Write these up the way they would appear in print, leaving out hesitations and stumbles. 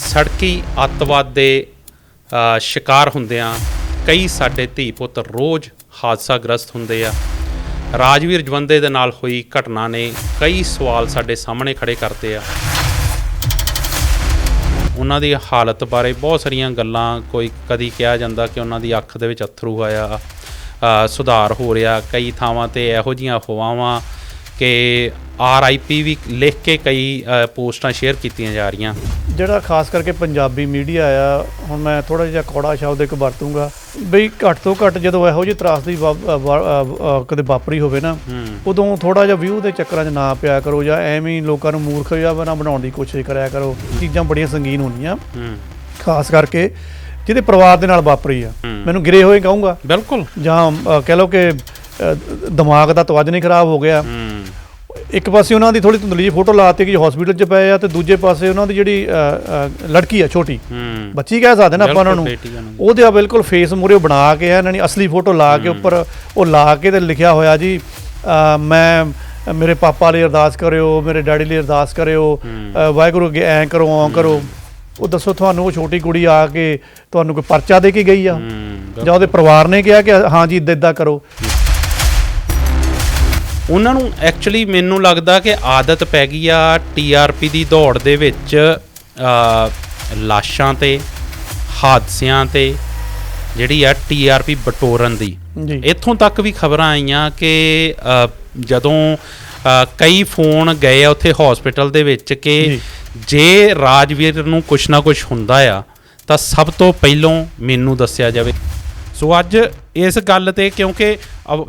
ਸੜਕੀ ਅੱਤਵਾਦ ਦੇ ਸ਼ਿਕਾਰ ਹੁੰਦਿਆਂ ਕਈ ਸਾਡੇ ਧੀ ਪੁੱਤ ਰੋਜ਼ ਹਾਦਸਾਗ੍ਰਸਤ ਹੁੰਦੇ ਆ। ਰਾਜਵੀਰ ਜਵੰਦੇ ਦੇ ਨਾਲ ਹੋਈ ਘਟਨਾ ਨੇ ਕਈ ਸਵਾਲ ਸਾਡੇ ਸਾਹਮਣੇ ਖੜੇ ਕਰਤੇ ਆ। ਉਹਨਾਂ ਦੀ ਹਾਲਤ ਬਾਰੇ ਬਹੁਤ ਸਾਰੀਆਂ ਗੱਲਾਂ, ਕੋਈ ਕਦੀ ਕਿਹਾ ਜਾਂਦਾ ਕਿ ਉਹਨਾਂ ਦੀ ਅੱਖ ਦੇ ਵਿੱਚ ਅੱਥਰੂ ਆਇਆ, ਸੁਧਾਰ ਹੋ ਰਿਹਾ। ਕਈ ਥਾਵਾਂ 'ਤੇ ਇਹੋ ਜਿਹੀਆਂ ਅਫਵਾਹਾਂ ਕਿ RIP ਵੀ ਲਿਖ ਕੇ ਕਈ ਪੋਸਟਾਂ ਸ਼ੇਅਰ ਕੀਤੀਆਂ ਜਾ ਰਹੀਆਂ। ਜਿਹੜਾ ਖਾਸ ਕਰਕੇ ਪੰਜਾਬੀ ਮੀਡੀਆ ਆ, ਹੁਣ ਮੈਂ ਥੋੜ੍ਹਾ ਜਿਹਾ ਕੌੜਾ ਸ਼ਬਦ ਇੱਕ ਵਰਤੂੰਗਾ ਬਈ ਘੱਟ ਤੋਂ ਘੱਟ ਜਦੋਂ ਇਹੋ ਜਿਹੀ ਤਰਾਸਦੀ ਕਦੇ ਵਾਪਰੀ ਹੋਵੇ ਨਾ, ਉਦੋਂ ਥੋੜ੍ਹਾ ਜਿਹਾ ਵਿਊ ਦੇ ਚੱਕਰਾਂ 'ਚ ਨਾ ਪਿਆ ਕਰੋ, ਜਾਂ ਐਵੇਂ ਹੀ ਲੋਕਾਂ ਨੂੰ ਮੂਰਖ ਜਾਂ ਨਾ ਬਣਾਉਣ ਦੀ ਕੋਸ਼ਿਸ਼ ਕਰਿਆ ਕਰੋ। ਚੀਜ਼ਾਂ ਬੜੀਆਂ ਸੰਗੀਨ ਹੁੰਦੀਆਂ, ਖਾਸ ਕਰਕੇ ਜਿਹਦੇ ਪਰਿਵਾਰ ਦੇ ਨਾਲ ਵਾਪਰੀ ਆ। ਮੈਨੂੰ ਗਿਰੇ ਹੋਏ ਕਹੂੰਗਾ ਬਿਲਕੁਲ, ਜਾਂ ਕਹਿ ਲਓ ਕਿ ਦਿਮਾਗ ਦਾ ਤਵੱਜਨ ਹੀ ਖਰਾਬ ਹੋ ਗਿਆ। ਇੱਕ ਪਾਸੇ ਉਹਨਾਂ ਦੀ ਥੋੜ੍ਹੀ ਧੁੰਦਲੀ ਜਿਹੀ ਫੋਟੋ ਲਾਤੀ ਕਿ ਹਸਪੀਟਲ 'ਚ ਪਏ ਆ, ਤੇ ਦੂਜੇ ਪਾਸੇ ਉਹਨਾਂ ਦੀ ਜਿਹੜੀ ਲੜਕੀ ਆ, ਛੋਟੀ ਬੱਚੀ ਕਹਿ ਸਕਦੇ ਨਾ ਆਪਾਂ ਉਹਨਾਂ ਨੂੰ, ਉਹਦੇ ਆ ਬਿਲਕੁਲ ਫੇਸ ਮੂਹਰੇ ਬਣਾ ਕੇ ਇਹਨਾਂ ਨੇ ਅਸਲੀ ਫੋਟੋ ਲਾ ਕੇ ਉੱਪਰ ਉਹ ਲਾ ਕੇ ਤੇ ਲਿਖਿਆ ਹੋਇਆ ਜੀ ਮੈਂ ਮੇਰੇ ਪਾਪਾ ਲਈ ਅਰਦਾਸ ਕਰਿਓ, ਮੇਰੇ ਡੈਡੀ ਲਈ ਅਰਦਾਸ ਕਰਿਓ, ਵਾਹਿਗੁਰੂ ਅੱਗੇ ਐਂ ਕਰੋ ਓਂ ਕਰੋ। ਉਹ ਦੱਸੋ, ਤੁਹਾਨੂੰ ਉਹ ਛੋਟੀ ਕੁੜੀ ਆ ਕੇ ਤੁਹਾਨੂੰ ਕੋਈ ਪਰਚਾ ਦੇ ਕੇ ਗਈ ਆ, ਜਾਂ ਉਹਦੇ ਪਰਿਵਾਰ ਨੇ ਕਿਹਾ ਕਿ ਹਾਂ ਜੀ ਇੱਦਾਂ ਇੱਦਾਂ ਕਰੋ? ਉਹਨਾਂ ਨੂੰ ਐਕਚੁਅਲੀ ਮੈਨੂੰ ਲੱਗਦਾ ਕਿ ਆਦਤ ਪੈ ਗਈ ਆ TRP ਦੀ ਦੌੜ ਦੇ ਵਿੱਚ ਲਾਸ਼ਾਂ 'ਤੇ, ਹਾਦਸਿਆਂ 'ਤੇ ਜਿਹੜੀ ਆ TRP ਬਟੋਰਨ ਦੀ। ਇੱਥੋਂ ਤੱਕ ਵੀ ਖਬਰਾਂ ਆਈਆਂ ਕਿ ਜਦੋਂ ਕਈ ਫੋਨ ਗਏ ਆ ਉੱਥੇ ਹਸਪੀਟਲ ਦੇ ਵਿੱਚ ਕਿ ਜੇ ਰਾਜਵੀਰ ਨੂੰ ਕੁਛ ਨਾ ਕੁਛ ਹੁੰਦਾ ਆ ਤਾਂ ਸਭ ਤੋਂ ਪਹਿਲੋਂ ਮੈਨੂੰ ਦੱਸਿਆ ਜਾਵੇ। ਸੋ ਅੱਜ ਇਸ ਗੱਲ 'ਤੇ, ਕਿਉਂਕਿ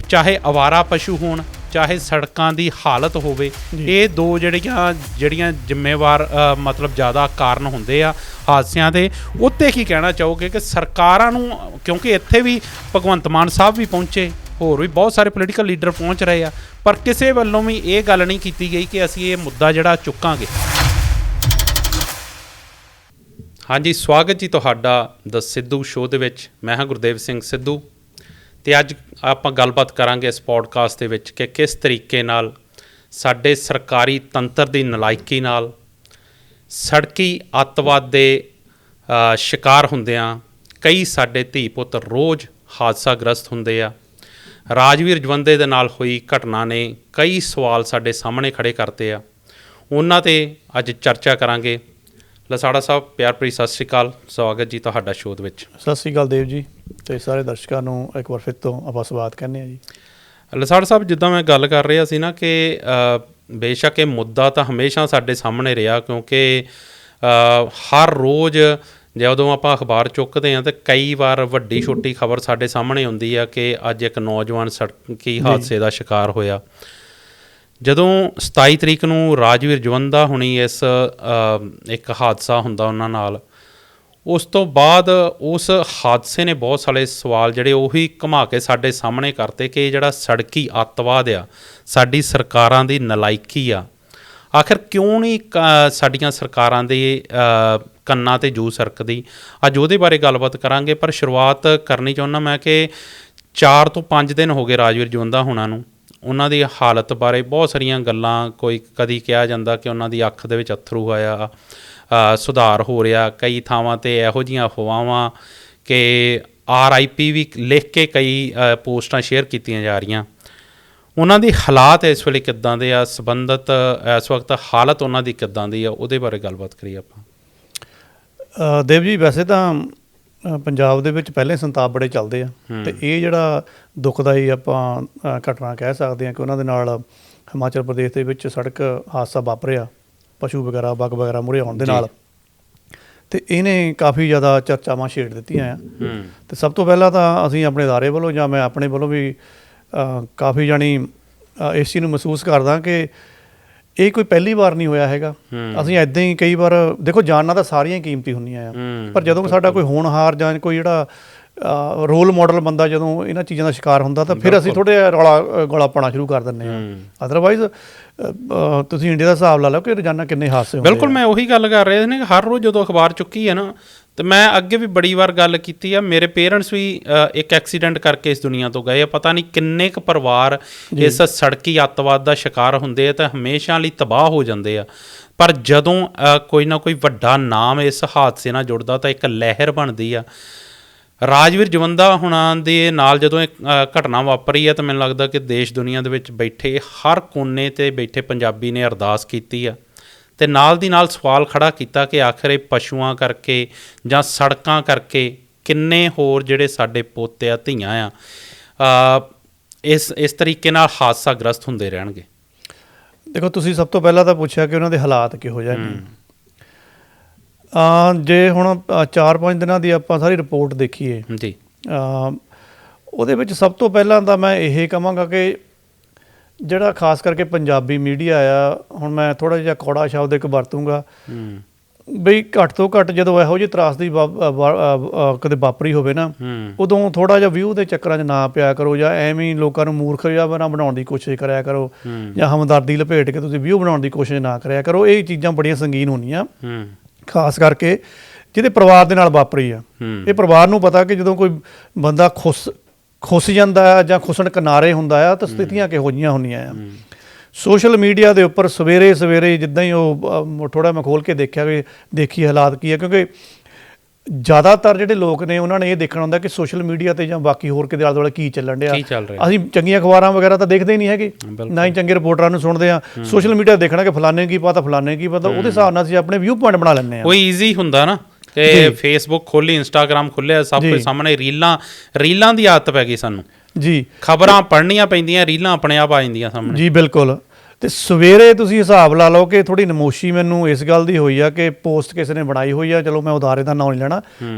ਚਾਹੇ ਅਵਾਰਾ ਪਸ਼ੂ ਹੋਣ, ਚਾਹੇ ਸੜਕਾਂ ਦੀ ਹਾਲਤ ਹੋਵੇ, ਇਹ ਦੋ ਜਿਹੜੀਆਂ ਜ਼ਿੰਮੇਵਾਰ ਮਤਲਬ ਜ਼ਿਆਦਾ ਕਾਰਨ ਹੁੰਦੇ ਆ ਹਾਦਸਿਆਂ ਦੇ। ਉੱਤੇ ਕੀ ਕਹਿਣਾ ਚਾਹੋਗੇ ਕਿ ਸਰਕਾਰਾਂ ਨੂੰ, ਕਿਉਂਕਿ ਇੱਥੇ ਵੀ ਭਗਵੰਤ ਮਾਨ ਸਾਹਿਬ ਵੀ ਪਹੁੰਚੇ, ਹੋਰ ਵੀ ਬਹੁਤ ਸਾਰੇ ਪੋਲੀਟੀਕਲ ਲੀਡਰ ਪਹੁੰਚ ਰਹੇ ਆ, ਪਰ ਕਿਸੇ ਵੱਲੋਂ ਵੀ ਇਹ ਗੱਲ ਨਹੀਂ ਕੀਤੀ ਗਈ ਕਿ ਅਸੀਂ ਇਹ ਮੁੱਦਾ ਜਿਹੜਾ ਚੁੱਕਾਂਗੇ। ਹਾਂਜੀ, ਸਵਾਗਤ ਜੀ ਤੁਹਾਡਾ ਦ ਸਿੱਧੂ ਸ਼ੋਅ ਦੇ ਵਿੱਚ। ਮੈਂ ਹਾਂ ਗੁਰਦੇਵ ਸਿੰਘ ਸਿੱਧੂ, ਅਤੇ ਅੱਜ ਆਪਾਂ ਗੱਲਬਾਤ ਕਰਾਂਗੇ ਇਸ ਪੋਡਕਾਸਟ ਦੇ ਵਿੱਚ ਕਿ ਕਿਸ ਤਰੀਕੇ ਨਾਲ ਸਾਡੇ ਸਰਕਾਰੀ ਤੰਤਰ ਦੀ ਨਲਾਇਕੀ ਨਾਲ ਸੜਕੀ ਅੱਤਵਾਦ ਦੇ ਸ਼ਿਕਾਰ ਹੁੰਦਿਆਂ ਕਈ ਸਾਡੇ ਧੀ ਪੁੱਤ ਰੋਜ਼ ਹਾਦਸਾਗ੍ਰਸਤ ਹੁੰਦੇ ਆ। ਰਾਜਵੀਰ ਜਵੰਦੇ ਦੇ ਨਾਲ ਹੋਈ ਘਟਨਾ ਨੇ ਕਈ ਸਵਾਲ ਸਾਡੇ ਸਾਹਮਣੇ ਖੜੇ ਕਰਤੇ ਆ। ਉਹਨਾਂ 'ਤੇ ਅੱਜ ਚਰਚਾ ਕਰਾਂਗੇ। ਲਸਾੜਾ ਸਾਹਿਬ, ਪਿਆਰ ਭਰੀ ਸਤਿ ਸ਼੍ਰੀ ਅਕਾਲ, ਸਵਾਗਤ ਜੀ ਤੁਹਾਡਾ ਸ਼ੋਅ ਦੇ ਵਿੱਚ। ਸਤਿ ਸ਼੍ਰੀ ਅਕਾਲ ਦੇਵ ਜੀ, ਅਤੇ ਸਾਰੇ ਦਰਸ਼ਕਾਂ ਨੂੰ ਇੱਕ ਵਾਰ ਫਿਰ ਤੋਂ ਆਪਾਂ ਸਵਾਗਤ ਕਹਿੰਦੇ ਹਾਂ ਜੀ। ਲਸਾੜਾ ਸਾਹਿਬ, ਜਿੱਦਾਂ ਮੈਂ ਗੱਲ ਕਰ ਰਿਹਾ ਸੀ ਨਾ ਕਿ ਬੇਸ਼ੱਕ ਇਹ ਮੁੱਦਾ ਤਾਂ ਹਮੇਸ਼ਾ ਸਾਡੇ ਸਾਹਮਣੇ ਰਿਹਾ, ਕਿਉਂਕਿ ਹਰ ਰੋਜ਼ ਜਦੋਂ ਆਪਾਂ ਅਖਬਾਰ ਚੁੱਕਦੇ ਹਾਂ ਤਾਂ ਕਈ ਵਾਰ ਵੱਡੀ ਛੋਟੀ ਖਬਰ ਸਾਡੇ ਸਾਹਮਣੇ ਆਉਂਦੀ ਆ ਕਿ ਅੱਜ ਇੱਕ ਨੌਜਵਾਨ ਸੜਕੀ ਹਾਦਸੇ ਦਾ ਸ਼ਿਕਾਰ ਹੋਇਆ। ਜਦੋਂ 27 ਤਰੀਕ ਨੂੰ ਰਾਜਵੀਰ ਜਵੰਦਾ ਹੁਣੀ ਇਸ ਇੱਕ ਹਾਦਸਾ ਹੁੰਦਾ ਉਹਨਾਂ ਨਾਲ, ਉਸ ਤੋਂ ਬਾਅਦ ਉਸ ਹਾਦਸੇ ਨੇ ਬਹੁਤ ਸਾਰੇ ਸਵਾਲ ਜਿਹੜੇ ਉਹੀ ਘੁਮਾ ਕੇ ਸਾਡੇ ਸਾਹਮਣੇ ਕਰਤੇ ਕਿ ਇਹ ਜਿਹੜਾ ਸੜਕੀ ਅੱਤਵਾਦ ਆ, ਸਾਡੀ ਸਰਕਾਰਾਂ ਦੀ ਨਲਾਇਕੀ ਆ। ਆਖਿਰ ਕਿਉਂ ਨਹੀਂ ਸਾਡੀਆਂ ਸਰਕਾਰਾਂ ਦੇ ਕੰਨਾਂ 'ਤੇ ਜੂੰ ਸਰਕਦੀ? ਅੱਜ ਉਹਦੇ ਬਾਰੇ ਗੱਲਬਾਤ ਕਰਾਂਗੇ, ਪਰ ਸ਼ੁਰੂਆਤ ਕਰਨੀ ਚਾਹੁੰਦਾ ਮੈਂ ਕਿ 4 ਤੋਂ 5 ਦਿਨ ਹੋ ਗਏ ਰਾਜਵੀਰ ਜਵੰਦਾ ਹੁਣਾਂ ਨੂੰ। ਉਹਨਾਂ ਦੀ ਹਾਲਤ ਬਾਰੇ ਬਹੁਤ ਸਾਰੀਆਂ ਗੱਲਾਂ, ਕੋਈ ਕਦੀ ਕਿਹਾ ਜਾਂਦਾ ਕਿ ਉਹਨਾਂ ਦੀ ਅੱਖ ਦੇ ਵਿੱਚ ਅੱਥਰੂ ਆਇਆ, ਸੁਧਾਰ ਹੋ ਰਿਹਾ। ਕਈ ਥਾਵਾਂ 'ਤੇ ਇਹੋ ਜਿਹੀਆਂ ਅਫਵਾਹਾਂ ਕਿ RIP ਵੀ ਲਿਖ ਕੇ ਕਈ ਪੋਸਟਾਂ ਸ਼ੇਅਰ ਕੀਤੀਆਂ ਜਾ ਰਹੀਆਂ। ਉਹਨਾਂ ਦੀ ਹਾਲਾਤ ਇਸ ਵੇਲੇ ਕਿੱਦਾਂ ਦੇ ਆ, ਸੰਬੰਧਿਤ ਇਸ ਵਕਤ ਹਾਲਤ ਉਹਨਾਂ ਦੀ ਕਿੱਦਾਂ ਦੀ ਆ, ਉਹਦੇ ਬਾਰੇ ਗੱਲਬਾਤ ਕਰੀਏ ਆਪਾਂ। ਦੇਵ ਜੀ, ਵੈਸੇ ਤਾਂ ਪੰਜਾਬ ਦੇ ਵਿੱਚ ਪਹਿਲੇ ਸੰਤਾਪ ਬੜੇ ਚੱਲਦੇ ਆ, ਅਤੇ ਇਹ ਜਿਹੜਾ ਦੁਖਦਾਈ ਆਪਾਂ ਘਟਨਾ ਕਹਿ ਸਕਦੇ ਹਾਂ ਕਿ ਉਹਨਾਂ ਦੇ ਨਾਲ ਹਿਮਾਚਲ ਪ੍ਰਦੇਸ਼ ਦੇ ਵਿੱਚ ਸੜਕ ਹਾਦਸਾ ਵਾਪਰਿਆ, ਪਸ਼ੂ ਵਗੈਰਾ, ਬੱਗ ਵਗੈਰਾ ਮੂਹਰੇ ਆਉਣ ਦੇ ਨਾਲ, ਅਤੇ ਇਹਨੇ ਕਾਫੀ ਜ਼ਿਆਦਾ ਚਰਚਾਵਾਂ ਛੇੜ ਦਿੱਤੀਆਂ ਆ। ਅਤੇ ਸਭ ਤੋਂ ਪਹਿਲਾਂ ਤਾਂ ਅਸੀਂ ਆਪਣੇ ਅਦਾਰੇ ਵੱਲੋਂ, ਜਾਂ ਮੈਂ ਆਪਣੇ ਵੱਲੋਂ ਵੀ ਕਾਫੀ ਜਾਣੀ ਇਸ ਚੀਜ਼ ਨੂੰ ਮਹਿਸੂਸ ਕਰਦਾ ਕਿ ਇਹ ਕੋਈ ਪਹਿਲੀ ਵਾਰ ਨਹੀਂ ਹੋਇਆ ਹੈਗਾ। ਅਸੀਂ ਇੱਦਾਂ ਹੀ ਕਈ ਵਾਰ, ਦੇਖੋ ਜਾਨਾਂ ਤਾਂ ਸਾਰੀਆਂ ਹੀ ਕੀਮਤੀ ਹੁੰਦੀਆਂ ਆ, ਪਰ ਜਦੋਂ ਸਾਡਾ ਕੋਈ ਹੋਣਹਾਰ ਜਾਂ ਕੋਈ ਜਿਹੜਾ ਰੋਲ ਮਾਡਲ ਬੰਦਾ ਜਦੋਂ ਇਹਨਾਂ ਚੀਜ਼ਾਂ ਦਾ ਸ਼ਿਕਾਰ ਹੁੰਦਾ ਤਾਂ ਫਿਰ ਅਸੀਂ ਥੋੜ੍ਹਾ ਜਿਹਾ ਗੋਲਾ ਪਾਉਣਾ ਸ਼ੁਰੂ ਕਰ ਦਿੰਦੇ ਹਾਂ। ਅਦਰਵਾਈਜ਼ ਤੁਸੀਂ ਇੰਡੀਆ ਦਾ ਹਿਸਾਬ ਲਾ ਲਓ ਕਿ ਰੋਜ਼ਾਨਾ ਕਿੰਨੇ ਹਾਦਸੇ ਹੁੰਦੇ। ਬਿਲਕੁਲ, ਮੈਂ ਉਹੀ ਗੱਲ ਕਰ ਰਿਹਾ ਸੀ ਕਿ ਹਰ ਰੋਜ਼ ਜਦੋਂ ਅਖਬਾਰ ਚੁੱਕੀ ਹੈ ਨਾ, ਅਤੇ ਮੈਂ ਅੱਗੇ ਵੀ ਬੜੀ ਵਾਰ ਗੱਲ ਕੀਤੀ ਆ, ਮੇਰੇ ਪੇਰੈਂਟਸ ਵੀ ਇੱਕ ਐਕਸੀਡੈਂਟ ਕਰਕੇ ਇਸ ਦੁਨੀਆ ਤੋਂ ਗਏ ਆ। ਪਤਾ ਨਹੀਂ ਕਿੰਨੇ ਕੁ ਪਰਿਵਾਰ ਇਸ ਸੜਕੀ ਅੱਤਵਾਦ ਦਾ ਸ਼ਿਕਾਰ ਹੁੰਦੇ ਆ ਤਾਂ ਹਮੇਸ਼ਾ ਲਈ ਤਬਾਹ ਹੋ ਜਾਂਦੇ ਆ। ਪਰ ਜਦੋਂ ਕੋਈ ਨਾ ਕੋਈ ਵੱਡਾ ਨਾਮ ਇਸ ਹਾਦਸੇ ਨਾਲ ਜੁੜਦਾ ਤਾਂ ਇੱਕ ਲਹਿਰ ਬਣਦੀ ਆ। ਰਾਜਵੀਰ ਜਵੰਦਾ ਹੁਣਾਂ ਦੇ ਨਾਲ ਜਦੋਂ ਇਹ ਘਟਨਾ ਵਾਪਰੀ ਆ ਤਾਂ ਮੈਨੂੰ ਲੱਗਦਾ ਕਿ ਦੇਸ਼ ਦੁਨੀਆ ਦੇ ਵਿੱਚ ਬੈਠੇ ਹਰ ਕੋਨੇ 'ਤੇ ਬੈਠੇ ਪੰਜਾਬੀ ਨੇ ਅਰਦਾਸ ਕੀਤੀ ਆ ਅਤੇ ਨਾਲ ਦੀ ਨਾਲ ਸਵਾਲ ਖੜ੍ਹਾ ਕੀਤਾ ਕਿ ਆਖਰ ਇਹ ਪਸ਼ੂਆਂ ਕਰਕੇ ਜਾਂ ਸੜਕਾਂ ਕਰਕੇ ਕਿੰਨੇ ਹੋਰ ਜਿਹੜੇ ਸਾਡੇ ਪੋਤੇ ਆ ਧੀਆਂ ਆ ਇਸ ਤਰੀਕੇ ਨਾਲ ਹਾਦਸਾ ਗ੍ਰਸਤ ਹੁੰਦੇ ਰਹਿਣਗੇ। ਦੇਖੋ, ਤੁਸੀਂ ਸਭ ਤੋਂ ਪਹਿਲਾਂ ਤਾਂ ਪੁੱਛਿਆ ਕਿ ਉਹਨਾਂ ਦੇ ਹਾਲਾਤ ਕਿਹੋ ਜਿਹੇ ਨੇ। ਜੇ ਹੁਣ 4-5 ਦਿਨਾਂ ਦੀ ਆਪਾਂ ਸਾਰੀ ਰਿਪੋਰਟ ਦੇਖੀਏ ਜੀ, ਉਹਦੇ ਵਿੱਚ ਸਭ ਤੋਂ ਪਹਿਲਾਂ ਤਾਂ ਮੈਂ ਇਹ ਕਹਾਂਗਾ ਕਿ ਜਿਹੜਾ ਖਾਸ ਕਰਕੇ ਪੰਜਾਬੀ ਮੀਡੀਆ ਆ, ਹੁਣ ਮੈਂ ਥੋੜ੍ਹਾ ਜਿਹਾ ਕੌੜਾ ਸ਼ਬਦ ਇੱਕ ਵਰਤੂੰਗਾ ਬਈ ਘੱਟ ਤੋਂ ਘੱਟ ਜਦੋਂ ਇਹੋ ਜਿਹੀ ਤਰਾਸਦੀ ਕਦੇ ਵਾਪਰੀ ਹੋਵੇ ਨਾ, ਉਦੋਂ ਥੋੜ੍ਹਾ ਜਿਹਾ ਵਿਊ ਦੇ ਚੱਕਰਾਂ 'ਚ ਨਾ ਪਿਆ ਕਰੋ ਜਾਂ ਐਵੇਂ ਹੀ ਲੋਕਾਂ ਨੂੰ ਮੂਰਖ ਜਿਹਾ ਨਾ ਬਣਾਉਣ ਦੀ ਕੋਸ਼ਿਸ਼ ਕਰਿਆ ਕਰੋ ਜਾਂ ਹਮਦਰਦੀ ਲਪੇਟ ਕੇ ਤੁਸੀਂ ਵਿਊ ਬਣਾਉਣ ਦੀ ਕੋਸ਼ਿਸ਼ ਨਾ ਕਰਿਆ ਕਰੋ। ਇਹ ਚੀਜ਼ਾਂ ਬੜੀਆਂ ਸੰਗੀਨ ਹੁੰਦੀਆਂ, ਖਾਸ ਕਰਕੇ ਜਿਹਦੇ ਪਰਿਵਾਰ ਦੇ ਨਾਲ ਵਾਪਰੀ ਆ। ਇਹ ਪਰਿਵਾਰ ਨੂੰ ਪਤਾ ਕਿ ਜਦੋਂ ਕੋਈ ਬੰਦਾ ਖੁੱਸ ਜਾਂਦਾ ਆ ਜਾਂ ਖੁੱਸਣ ਕਿਨਾਰੇ ਹੁੰਦਾ ਆ ਤਾਂ ਸਥਿਤੀਆਂ ਕਿਹੋ ਜਿਹੀਆਂ ਹੁੰਦੀਆਂ ਆ। ਸੋਸ਼ਲ ਮੀਡੀਆ ਦੇ ਉੱਪਰ ਸਵੇਰੇ ਜਿੱਦਾਂ ਹੀ ਉਹ ਥੋੜ੍ਹਾ ਮੈਂ ਖੋਲ੍ਹ ਕੇ ਦੇਖਿਆ ਕਿ ਦੇਖੀ ਹਾਲਾਤ ਕੀ ਹੈ, ਕਿਉਂਕਿ ਜ਼ਿਆਦਾਤਰ ਜਿਹੜੇ ਲੋਕ ਨੇ ਉਹਨਾਂ ਨੇ ਇਹ ਦੇਖਣਾ ਹੁੰਦਾ ਕਿ ਸੋਸ਼ਲ ਮੀਡੀਆ 'ਤੇ ਜਾਂ ਬਾਕੀ ਹੋਰ ਕਿਤੇ ਆਲੇ ਦੁਆਲੇ ਕੀ ਚੱਲਣ ਡਿਆ। ਅਸੀਂ ਚੰਗੀਆਂ ਅਖਬਾਰਾਂ ਵਗੈਰਾ ਤਾਂ ਦੇਖਦੇ ਹੀ ਨਹੀਂ ਹੈਗੇ, ਨਾ ਹੀ ਚੰਗੇ ਰਿਪੋਰਟਰਾਂ ਨੂੰ ਸੁਣਦੇ ਹਾਂ। ਸੋਸ਼ਲ ਮੀਡੀਆ ਦੇਖਣਾ ਕਿ ਫਲਾਣੇ ਕੀ ਪਤਾ ਉਹਦੇ ਹਿਸਾਬ ਨਾਲ ਅਸੀਂ ਆਪਣੇ ਵਿਊ ਪੁਆਇੰਟ ਬਣਾ ਲੈਂਦੇ ਹਾਂ। ਕੋਈ ਈਜ਼ੀ ਹੁੰਦਾ ਨਾ ਕਿ ਫੇਸਬੁੱਕ ਖੋਲ੍ਹੀ, ਇੰਸਟਾਗ੍ਰਾਮ ਖੁੱਲ੍ਹਿਆ, ਸਭ ਕੁਝ ਸਾਹਮਣੇ, ਰੀਲਾਂ ਦੀ ਆਦਤ ਪੈ ਗਈ ਸਾਨੂੰ ਜੀ। ਖਬਰਾਂ ਪੜ੍ਹਨੀਆਂ ਪੈਂਦੀਆਂ, ਰੀਲਾਂ ਆਪਣੇ ਆਪ ਆ ਜਾਂਦੀਆਂ ਸਾਹਮਣੇ ਜੀ। ਬਿਲਕੁਲ। ਅਤੇ ਸਵੇਰੇ ਤੁਸੀਂ ਹਿਸਾਬ ਲਾ ਲਓ ਕਿ ਥੋੜ੍ਹੀ ਨਮੋਸ਼ੀ ਮੈਨੂੰ ਇਸ ਗੱਲ ਦੀ ਹੋਈ ਆ ਕਿ ਪੋਸਟ ਕਿਸੇ ਨੇ ਬਣਾਈ ਹੋਈ ਆ, ਚਲੋ ਮੈਂ ਅਦਾਰੇ ਦਾ ਨਾਂ ਨਹੀਂ ਲੈਣਾ,